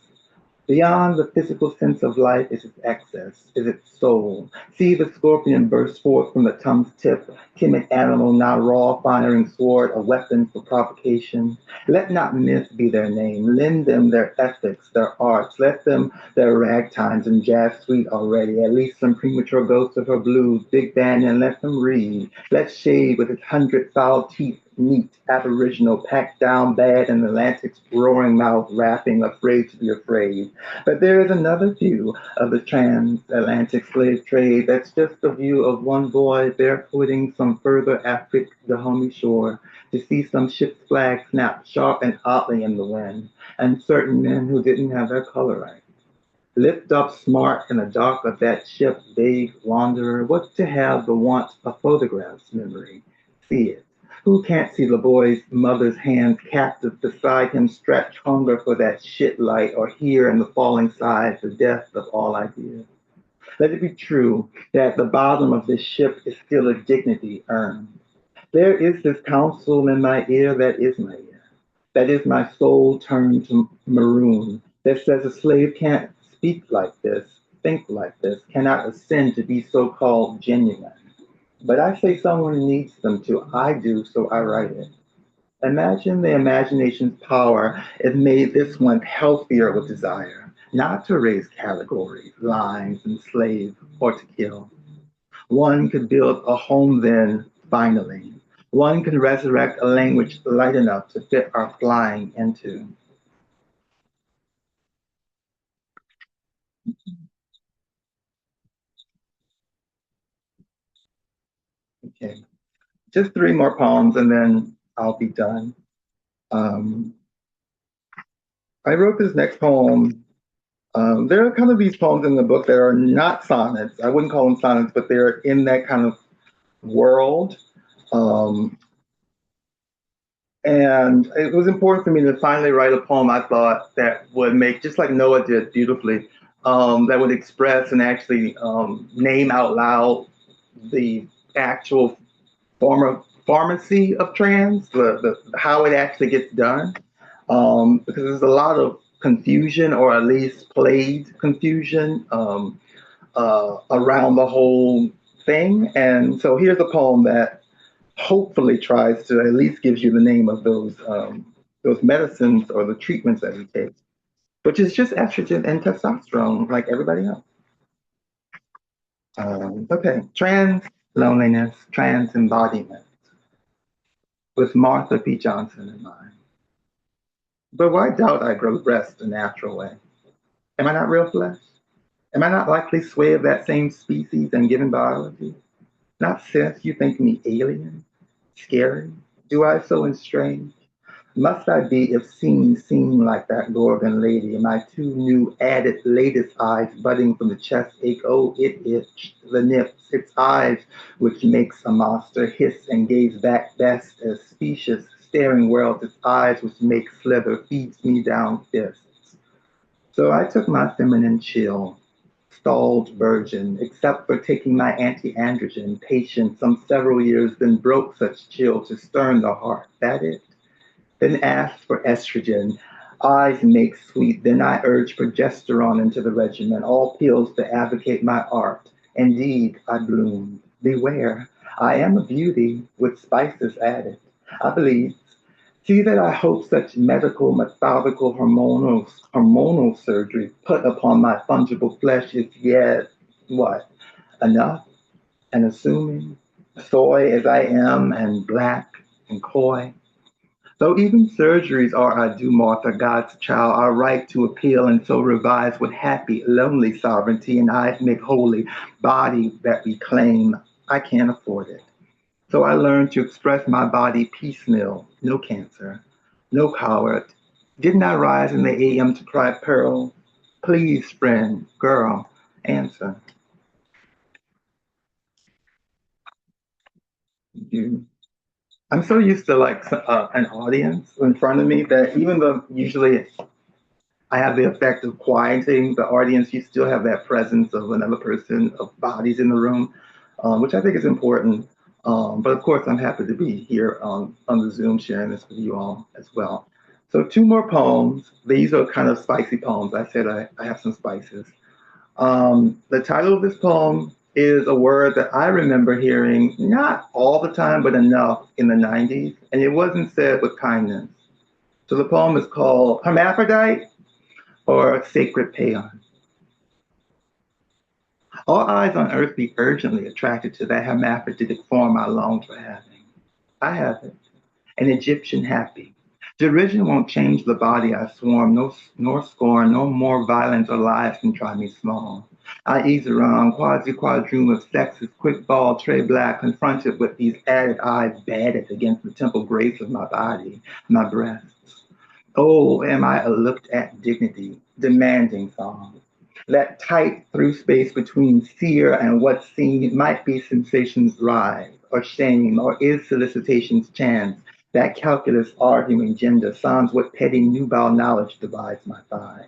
Beyond the physical sense of life is its excess, is its soul. See the scorpion burst forth from the tongue's tip, timid animal now raw, firing sword, a weapon for provocation. Let not myth be their name. Lend them their ethics, their arts. Let them their ragtimes and jazz sweet already. At least some premature ghosts of her blues, big band, and let them read. Let shade with its 100 foul teeth neat, aboriginal, packed down bad in the Atlantic's roaring mouth, rapping, afraid to be afraid. But there is another view of the transatlantic slave trade that's just the view of one boy barefooting some further Afric Dahomey shore to see some ship's flag snap sharp and oddly in the wind, and certain men who didn't have their color right. Lift up smart in the dark of that ship, vague wanderer, what to have the want of photographs memory? See it. Who can't see the boy's mother's hands captive beside him stretch hunger for that shit light or hear in the falling sides the death of all ideas? Let it be true that at the bottom of this ship is still a dignity earned. There is this counsel in my ear that is my ear. That is my soul turned to maroon. That says a slave can't speak like this, think like this, cannot ascend to be so-called genuine. But I say someone needs them to. I do, so I write it. Imagine the imagination's power if made this one healthier with desire, not to raise categories, lines, enslave, or to kill. One could build a home then, finally. One could resurrect a language light enough to fit our flying into. Okay, just three more poems and then I'll be done. Um, I wrote this next poem. There are kind of these poems in the book that are not sonnets. I wouldn't call them sonnets, but they're in that kind of world. Um, and it was important for me to finally write a poem I thought that would make, just like Noah did beautifully, that would express and actually name out loud the actual pharmacy of trans, how it actually gets done, because there's a lot of confusion, or at least played confusion, around the whole thing. And so here's a poem that hopefully tries to at least gives you the name of those medicines or the treatments that we take, which is just estrogen and testosterone, like everybody else. Okay, trans loneliness, trans embodiment, with Marsha P. Johnson in mind. But why doubt I grow breast a natural way? Am I not real flesh? Am I not likely sway of that same species and given biology? Not cis, you think me alien, scary? Do I so estrange? Must I be, if seen like that Gorgon lady, and my two new added latest eyes budding from the chest ache? Oh, it itched, the nips, its eyes, which makes a monster hiss and gaze back best as specious, staring world, its eyes which make slither, feeds me down fists. So I took my feminine chill, stalled virgin, except for taking my anti-androgen, patient some several years, then broke such chill to stern the heart. That it? Then asked for estrogen. Eyes make sweet. Then I urge progesterone into the regimen. All pills to advocate my art. Indeed, I bloomed. Beware, I am a beauty with spices added. I believe. See that I hope such medical, methodical, hormonal surgery put upon my fungible flesh is yet what? Enough? And assuming, soy as I am, and black and coy. Though even surgeries are our due, Martha, God's child, our right to appeal and so revise with happy, lonely sovereignty and eyes make holy, body that we claim, I can't afford it. So I learned to express my body piecemeal, no cancer, no coward. Didn't I rise in the AM to cry pearl? Please, friend, girl, answer. You. I'm so used to like an audience in front of me that even though usually I have the effect of quieting the audience, you still have that presence of another person, of bodies in the room, which I think is important. But of course, I'm happy to be here on the Zoom sharing this with you all as well. So two more poems. These are kind of spicy poems. I said I have some spices. The title of this poem is a word that I remember hearing not all the time, but enough in the 90s, and it wasn't said with kindness. So the poem is called Hermaphrodite or Sacred Paean. All eyes on earth be urgently attracted to that hermaphroditic form I long for having. I have it, an Egyptian happy. Derision won't change the body I swarm, nor scorn, no more violence or lies can try me small. I ease around, quadroom of sexes, quick ball, tray black, confronted with these added eyes batted against the temple grace of my body, my breasts. Oh, am I a looked at dignity, demanding song? Let tight through space between seer and what's seen might be sensation's rise, or shame, or is solicitation's chance. That calculus arguing gender sans what petty nubile knowledge divides my thigh.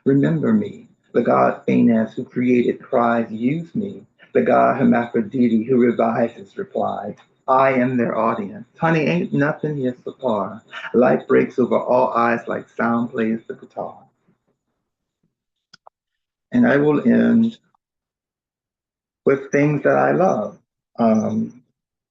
Remember me, the god Phanes who created cries, use me, the god Hermaphrodite who revises replies. I am their audience. Honey, ain't nothing here so far. Light breaks over all eyes like sound plays the guitar. And I will end with things that I love. Um,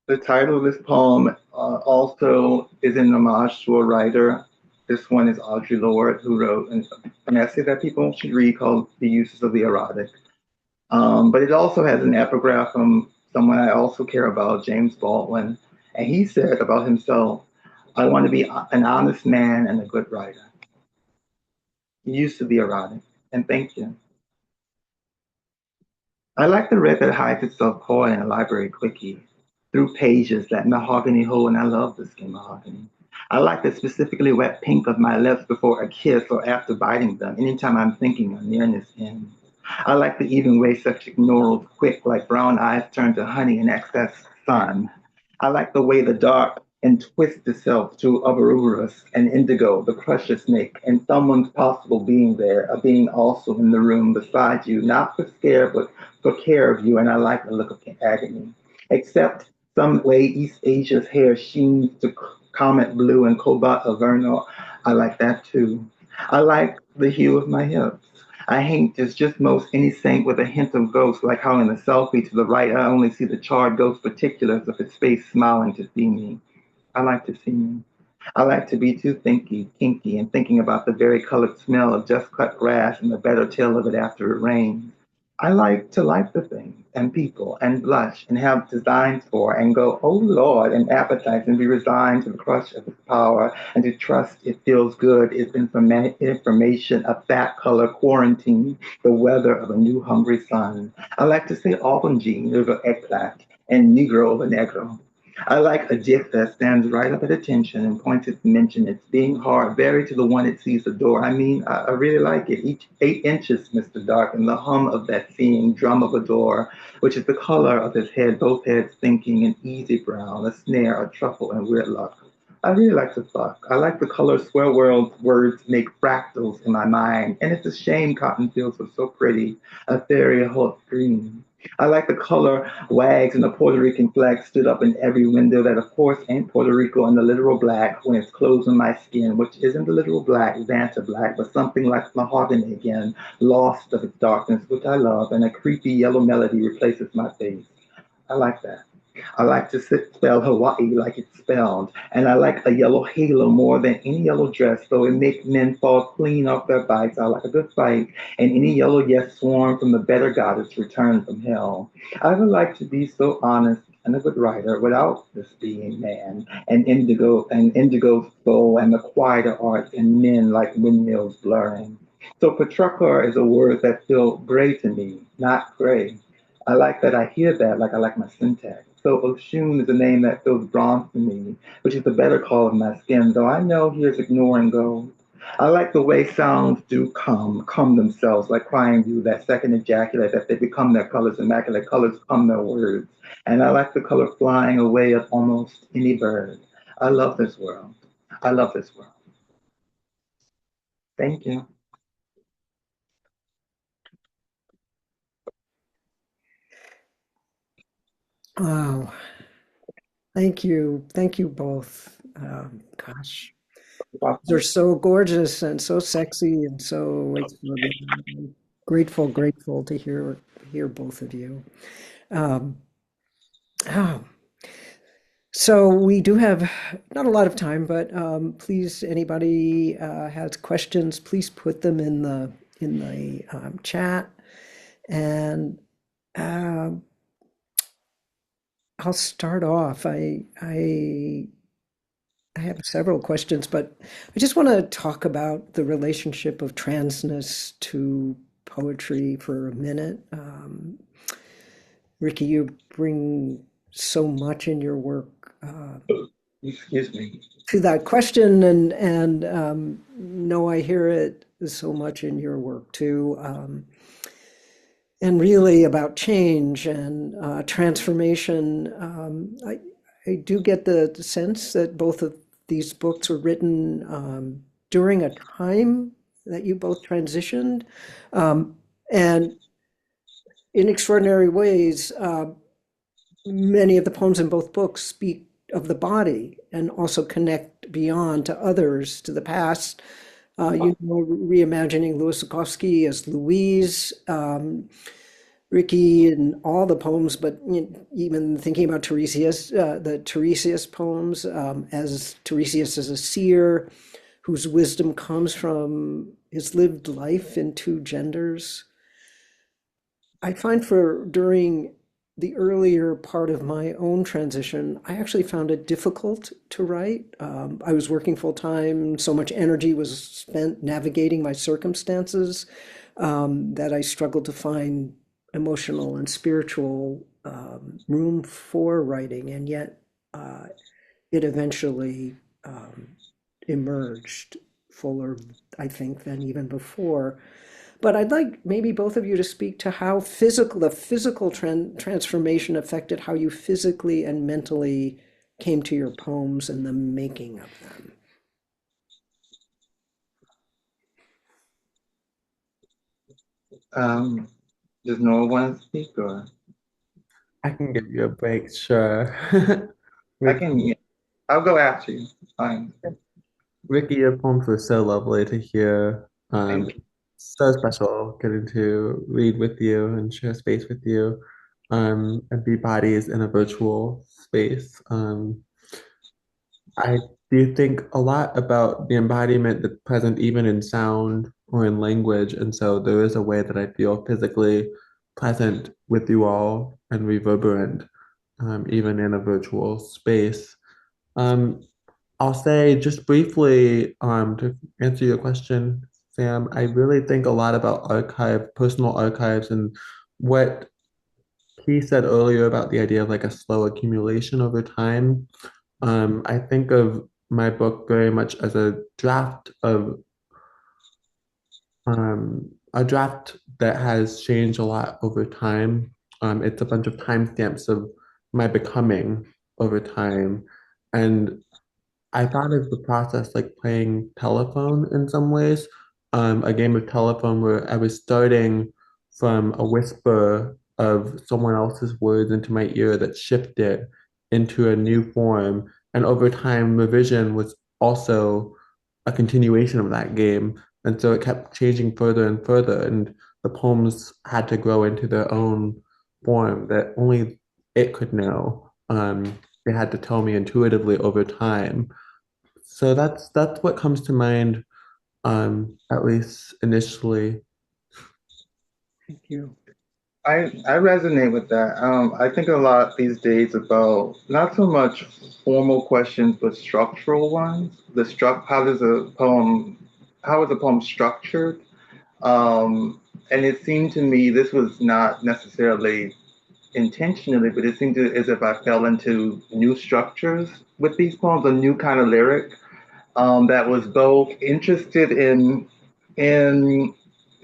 the title of this poem also is in homage to a writer. This one is Audre Lorde, who wrote an essay that people should read called The Uses of the Erotic. But it also has an epigraph from someone I also care about, James Baldwin. And he said about himself, I want to be an honest man and a good writer. He used to be erotic. And thank you. I like the red that hides itself coy in a library quickie, through pages that mahogany hold, and I love the skin mahogany. I like the specifically wet pink of my lips before a kiss or after biting them, anytime I'm thinking of nearness ends. I like the even way such ignorals quick, like brown eyes turn to honey in excess sun. I like the way the dark entwists itself to Aurorus and indigo, the crusher snake, and someone's possible being there, a being also in the room beside you, not for scare, but for care of you, and I like the look of agony. Except some way East Asia's hair sheens to comet blue and cobalt avernal, I like that too. I like the hue of my hips. I hate as just most any saint with a hint of ghost, like how in the selfie to the right I only see the charred ghost particulars of its face smiling to see me. I like to see me. I like to be too thinky, kinky, and thinking about the very colored smell of just cut grass and the better tale of it after it rains. I like to like the things and people and blush and have designs for and go, oh Lord, and appetite and be resigned to the crush of its power and to trust it feels good, its information, a fat color quarantine, the weather of a new hungry sun. I like to say aubergine over eggplant and negro over negro. I like a gift that stands right up at attention and points its mention. It's being hard, very to the one it sees the door. I mean, I really like it. Each 8 inches, Mr. Dark, and the hum of that seeing drum of a door, which is the color of his head, both heads thinking an easy brown, a snare, a truffle, and weird luck. I really like to fuck. I like the color square words make fractals in my mind, and it's a shame cotton fields were so pretty, a fairy hot green. I like the color wags and the Puerto Rican flag stood up in every window that of course ain't Puerto Rico in the literal black when it's closed on my skin, which isn't the literal black, Vanta black, but something like mahogany again, lost of its darkness, which I love, and a creepy yellow melody replaces my face. I like that. I like to spell Hawaii like it's spelled, and I like a yellow halo more than any yellow dress, though it makes men fall clean off their bikes. I like a good fight, and any yellow yes sworn from the better goddess returned from hell. I would like to be so honest and a good writer without this being man, and indigo's soul, and the quieter arts and men like windmills blurring. So Patrokar is a word that feels gray to me, not gray. I like that I hear that, like I like my syntax. So Oshun is a name that feels bronze to me, which is the better call of my skin, though I know here's ignoring gold. I like the way sounds do come themselves, like crying do, that second ejaculate, that they become their colors, immaculate colors come their words. And I like the color flying away of almost any bird. I love this world. I love this world. Thank you. Wow. Thank you. Thank you both. Gosh, they're so gorgeous and so sexy and so extraordinary. Grateful to hear both of you. Um, oh, so we do have not a lot of time, but please, anybody has questions, please put them in the chat, and um I'll start off. I have several questions, but I just want to talk about the relationship of transness to poetry for a minute. Rickey, you bring so much in your work Excuse me. to that question, and no, I hear it so much in your work too, and really about change and transformation. I do get the sense that both of these books were written during a time that you both transitioned, and in extraordinary ways. Many of the poems in both books speak of the body and also connect beyond to others, to the past. Reimagining Louis Zukofsky as Louise, Rickey in all the poems, but even thinking about Tiresias, the Tiresias poems, as Tiresias as a seer whose wisdom comes from his lived life in two genders. I find during the earlier part of my own transition, I actually found it difficult to write. I was working full time, so much energy was spent navigating my circumstances that I struggled to find emotional and spiritual room for writing, and yet it eventually emerged fuller, I think, than even before. But I'd like maybe both of you to speak to how the physical transformation affected how you physically and mentally came to your poems and the making of them. Does Noah want to speak, or I can give you a break, sure. I can? Yeah, I'll go after you. Fine. Rickey, your poems were so lovely to hear. Thank you. So special getting to read with you and share space with you, and be bodies in a virtual space. I do think a lot about the embodiment that's present even in sound or in language. And so there is a way that I feel physically present with you all and reverberant, even in a virtual space. Um, I'll say just briefly, to answer your question, Sam, I really think a lot about personal archives, and what he said earlier about the idea of like a slow accumulation over time. I think of my book very much as a draft that has changed a lot over time. It's a bunch of timestamps of my becoming over time. And I thought of the process like playing telephone in some ways, a game of telephone where I was starting from a whisper of someone else's words into my ear that shifted into a new form. And over time, revision was also a continuation of that game. And so it kept changing further and further, and the poems had to grow into their own form that only it could know. They had to tell me intuitively over time. So that's what comes to mind, at least initially. Thank you. I resonate with that. I think a lot these days about not so much formal questions, but structural ones. How is a poem structured? And it seemed to me this was not necessarily intentionally, but it seemed as if I fell into new structures with these poems, a new kind of lyric that was both interested in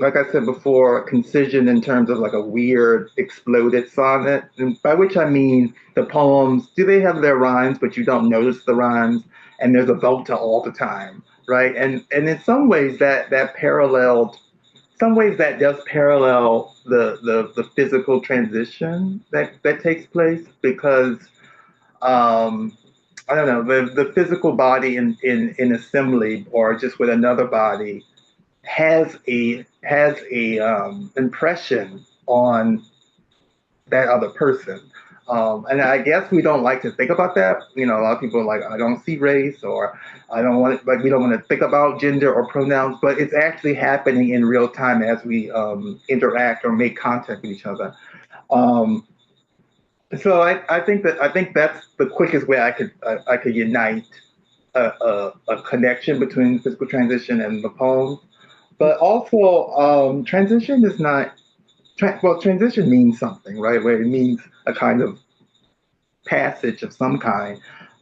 like I said before, concision in terms of like a weird exploded sonnet, and by which I mean the poems, do they have their rhymes, but you don't notice the rhymes, and there's a volta all the time, right? And in some ways some ways that does parallel the physical transition that takes place because I don't know, the physical body in assembly or just with another body has a impression on that other person. And I guess we don't like to think about that. You know, a lot of people are like, I don't see race, or I don't want, like, we don't want to think about gender or pronouns, but it's actually happening in real time as we interact or make contact with each other. Um, so I think that's the quickest way I could unite a connection between physical transition and the poem. But also, transition is not, well, transition means something, right? Where it means a kind of passage of some kind,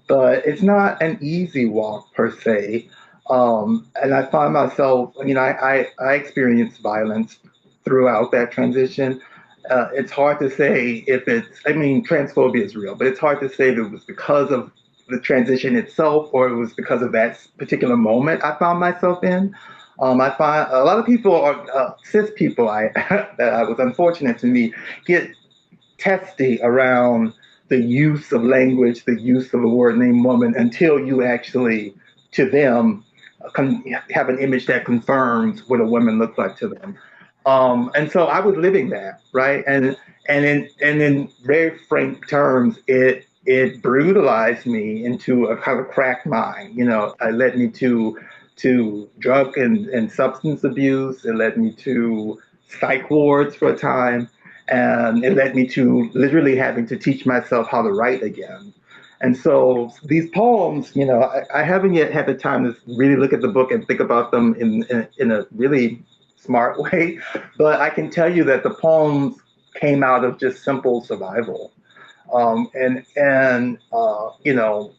but it's not an easy walk per se. And I find myself, I experienced violence throughout that transition. It's hard to say if transphobia is real, but it's hard to say if it was because of the transition itself or it was because of that particular moment I found myself in. I find a lot of people cis people, that was unfortunate to me, get testy around the use of language, the use of a word named woman, until you actually, to them, have an image that confirms what a woman looks like to them. And so I was living that, right? And in very frank terms, it brutalized me into a kind of cracked mind. You know, it led me to drug and substance abuse. It led me to psych wards for a time, and it led me to literally having to teach myself how to write again. And so these poems, I haven't yet had the time to really look at the book and think about them in a really smart way, but I can tell you that the poems came out of just simple survival. You know,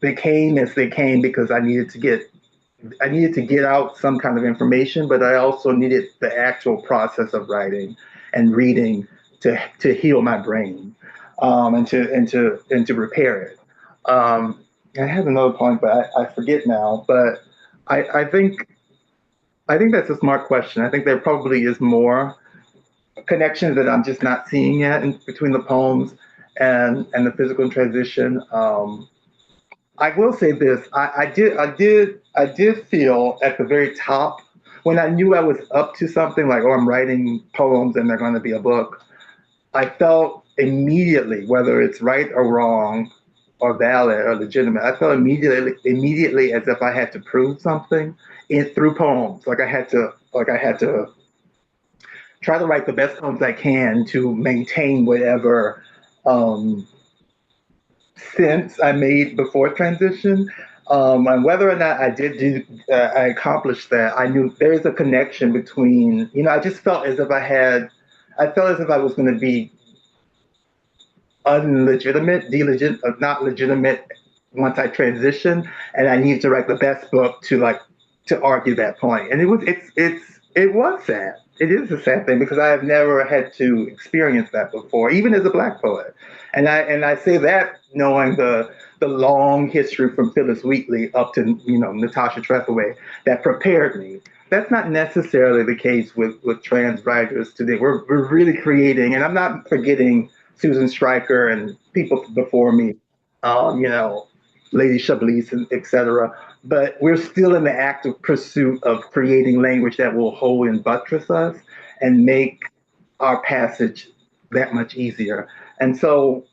they came as they came because I needed to get out some kind of information, but I also needed the actual process of writing and reading to heal my brain, and to repair it. I had another point, but I forget now. But I, I think I think that's a smart question. I think there probably is more connections that I'm just not seeing yet between the poems and the physical transition. I will say this: I did feel at the very top when I knew I was up to something like, oh, I'm writing poems and they're going to be a book. I felt immediately, whether it's right or wrong, or valid or legitimate, I felt immediately as if I had to prove something through poems. Like I had to try to write the best poems I can to maintain whatever um, sense I made before transition. And whether or not I accomplished that, I knew there is a connection between, I just felt as if I felt as if I was going to be unlegitimate, not legitimate once I transitioned, and I needed to write the best book to argue that point. And it was sad. It is a sad thing because I have never had to experience that before, even as a Black poet. And I say that knowing the long history from Phyllis Wheatley up to Natasha Trethewey that prepared me. That's not necessarily the case with trans writers today. We're really creating, and I'm not forgetting Susan Stryker and people before me, um, you know, Lady Chablis, and et cetera. But we're still in the active pursuit of creating language that will hold and buttress us and make our passage that much easier. And so,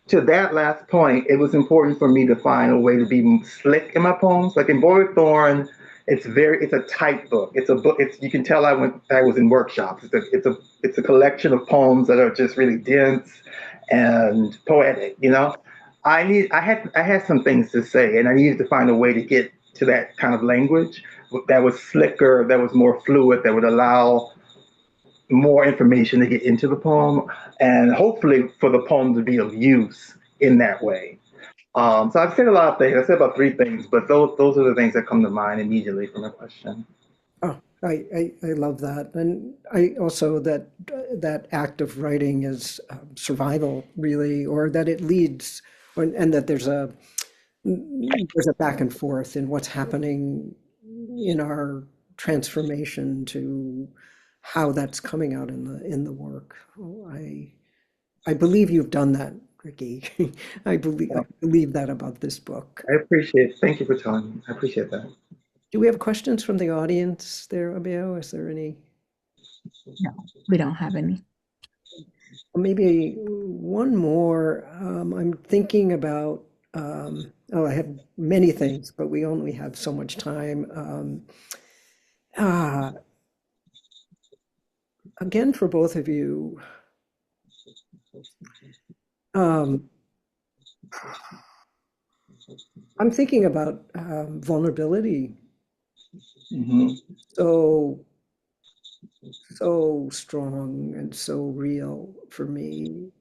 to that last point, it was important for me to find a way to be slick in my poems. Like in Boy with Thorn, it's a tight book. It's a book. You can tell I was in workshops. It's a collection of poems that are just really dense and poetic. I had some things to say, and I needed to find a way to get to that kind of language that was slicker, that was more fluid, that would allow more information to get into the poem, and hopefully for the poem to be of use in that way. So I've said a lot of things. I said about three things, but those are the things that come to mind immediately from the question. Oh, I love that. And I also that act of writing is survival, really, or that it leads, and that there's a back and forth in what's happening in our transformation to how that's coming out in the work. Oh, I believe you've done that, Ricky. I believe that about this book. I appreciate it. Thank you for telling me. I appreciate that. Do we have questions from the audience there, Abeo? Is there any? No, we don't have any. Maybe one more. I'm thinking about, I have many things, but we only have so much time. Uh, Again, for both of you, um, I'm thinking about vulnerability. Hmm. So, so strong and so real for me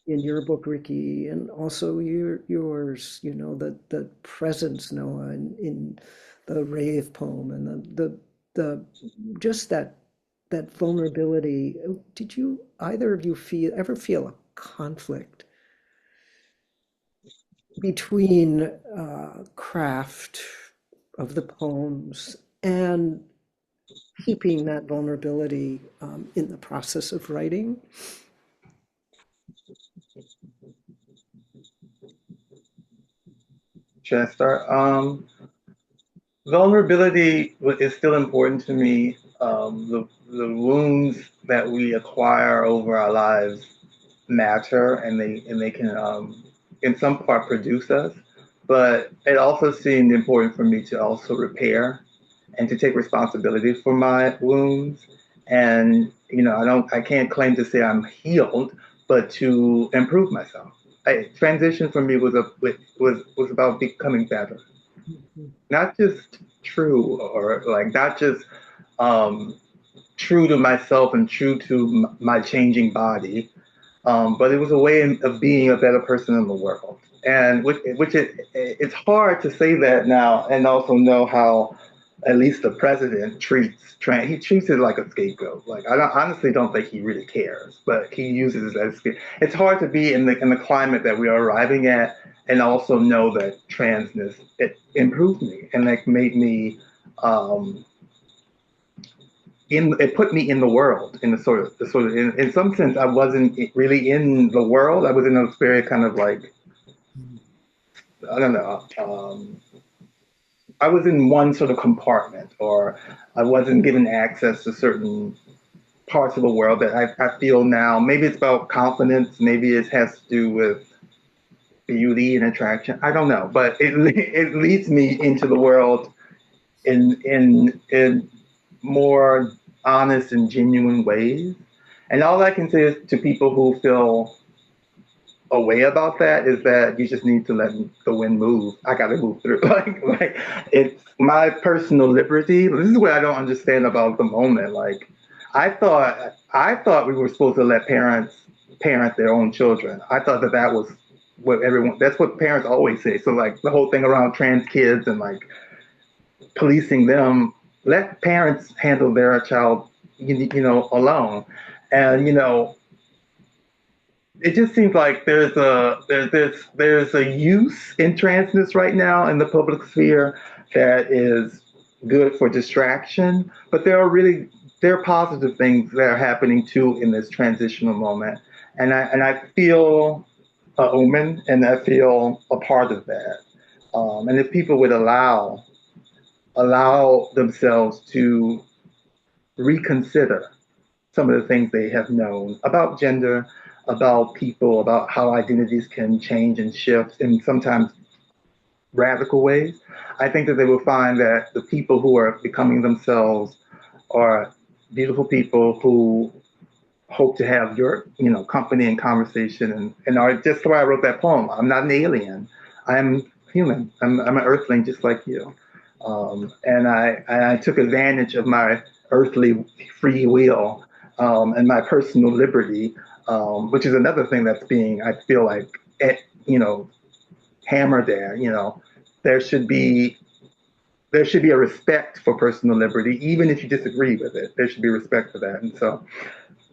in your book, Ricky, and also yours, the presence, Noah, in the rave poem and the just that vulnerability. Did you either of you ever feel a conflict between craft of the poems and keeping that vulnerability in the process of writing? Should I start? Vulnerability is still important to me. The wounds that we acquire over our lives matter, and they can, in some part, produce us. But it also seemed important for me to also repair and to take responsibility for my wounds. And I can't claim to say I'm healed, but to improve myself. Transition for me was about becoming better, not just true, or like not just um, true to myself and true to my changing body. But it was a way of being a better person in the world. And it's hard to say that now and also know how at least the president treats trans. He treats it like a scapegoat. Like honestly don't think he really cares, but he uses it as it's hard to be in the climate that we are arriving at and also know that transness it improved me and like made me it put me in the world in in some sense I wasn't really in the world. I was in a very kind of like I don't know I was in one sort of compartment, or I wasn't given access to certain parts of the world that I feel now. Maybe it's about confidence, maybe it has to do with beauty and attraction, I don't know, but it leads me into the world in more honest and genuine ways. And all I can say is to people who feel a way about that is that you just need to let the wind move. I got to move through. Like it's my personal liberty. This is what I don't understand about the moment. Like I thought we were supposed to let parents parent their own children. I thought that was what everyone. That's what parents always say. So like the whole thing around trans kids and like policing them. Let parents handle their child, alone. And it just seems like there's a use in transness right now in the public sphere that is good for distraction, but there are positive things that are happening too in this transitional moment, and I feel a omen, and I feel a part of that. And if people would allow themselves to reconsider some of the things they have known about gender, about people, about how identities can change and shift in sometimes radical ways, I think that they will find that the people who are becoming themselves are beautiful people who hope to have your, company and conversation and are just why I wrote that poem. I'm not an alien. I'm human. I'm an earthling just like you. And I took advantage of my earthly free will and my personal liberty, which is another thing that's being, I feel like, you know, hammered there. There should be there should be a respect for personal liberty, even if you disagree with it. There should be respect for that, and so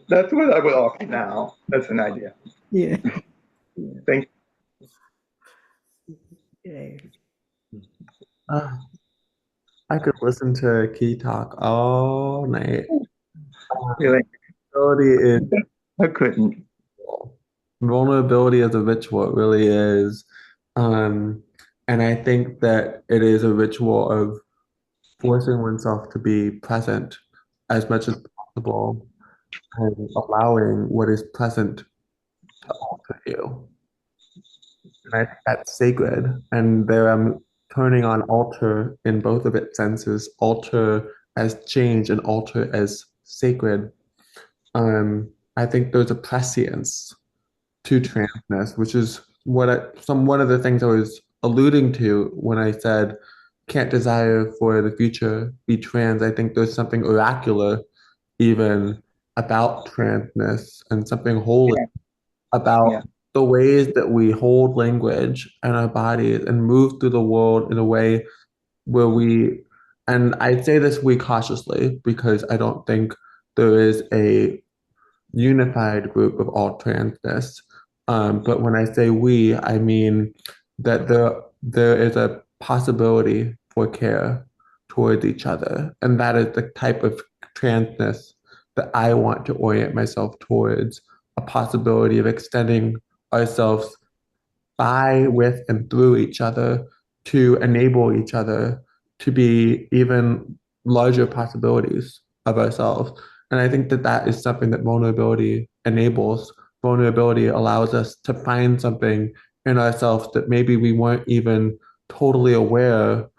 that's what I would offer now. That's an idea. Yeah. Thank Okay. Uh, I could listen to Key talk all night. you. Like, Vulnerability is I couldn't. vulnerability is a ritual. It really is. Um, and I think that it is a ritual of forcing oneself to be present as much as possible and allowing what is present to alter you. And I think that's sacred. And there I'm turning on alter in both of its senses, alter as change and alter as sacred. I think there's a prescience to transness, which is one of the things I was alluding to when I said can't desire for the future be trans. I think there's something oracular even about transness and something holy Yeah, yeah, about the ways that we hold language and our bodies and move through the world in a way where and I say this we cautiously because I don't think there is a unified group of all transness. But when I say we, I mean that there is a possibility for care towards each other. And that is the type of transness that I want to orient myself towards, a possibility of extending ourselves by, with, and through each other to enable each other to be even larger possibilities of ourselves. And I think that that is something that vulnerability enables. Vulnerability allows us to find something in ourselves that maybe we weren't even totally aware,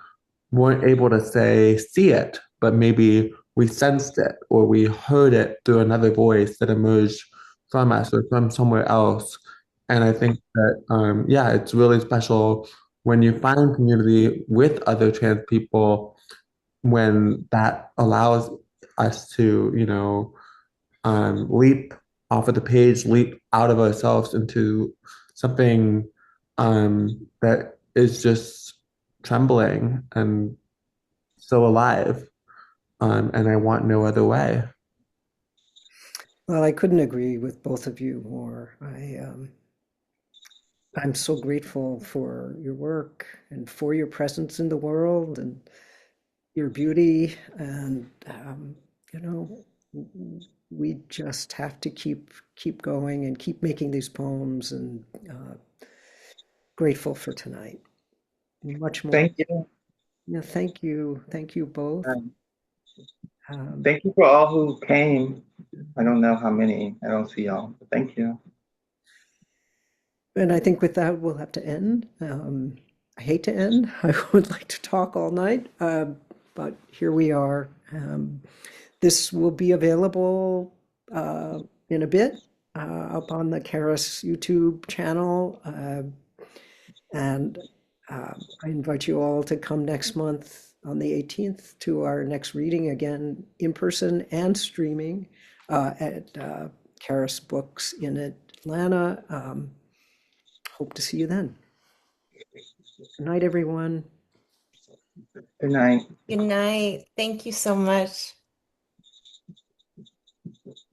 weren't able to say, see it, but maybe we sensed it or we heard it through another voice that emerged from us or from somewhere else. And I think that, yeah, it's really special when you find community with other trans people when that allows us to, leap off of the page, leap out of ourselves into something that is just trembling and so alive. And I want no other way. Well, I couldn't agree with both of you more. I'm so grateful for your work and for your presence in the world and your beauty. And you know, we just have to keep going and keep making these poems. And grateful for tonight. Much more. Thank you. Yeah, thank you both. Um, Um, Thank you for all who came. I don't know how many. I don't see y'all, but thank you. And I think with that, we'll have to end. I hate to end. I would like to talk all night, but here we are. This will be available in a bit up on the Charis YouTube channel. And I invite you all to come next month on the 18th to our next reading, again, in person and streaming at Charis Books in Atlanta. Hope to see you then. Good night, everyone. Good night. Good night. Thank you so much.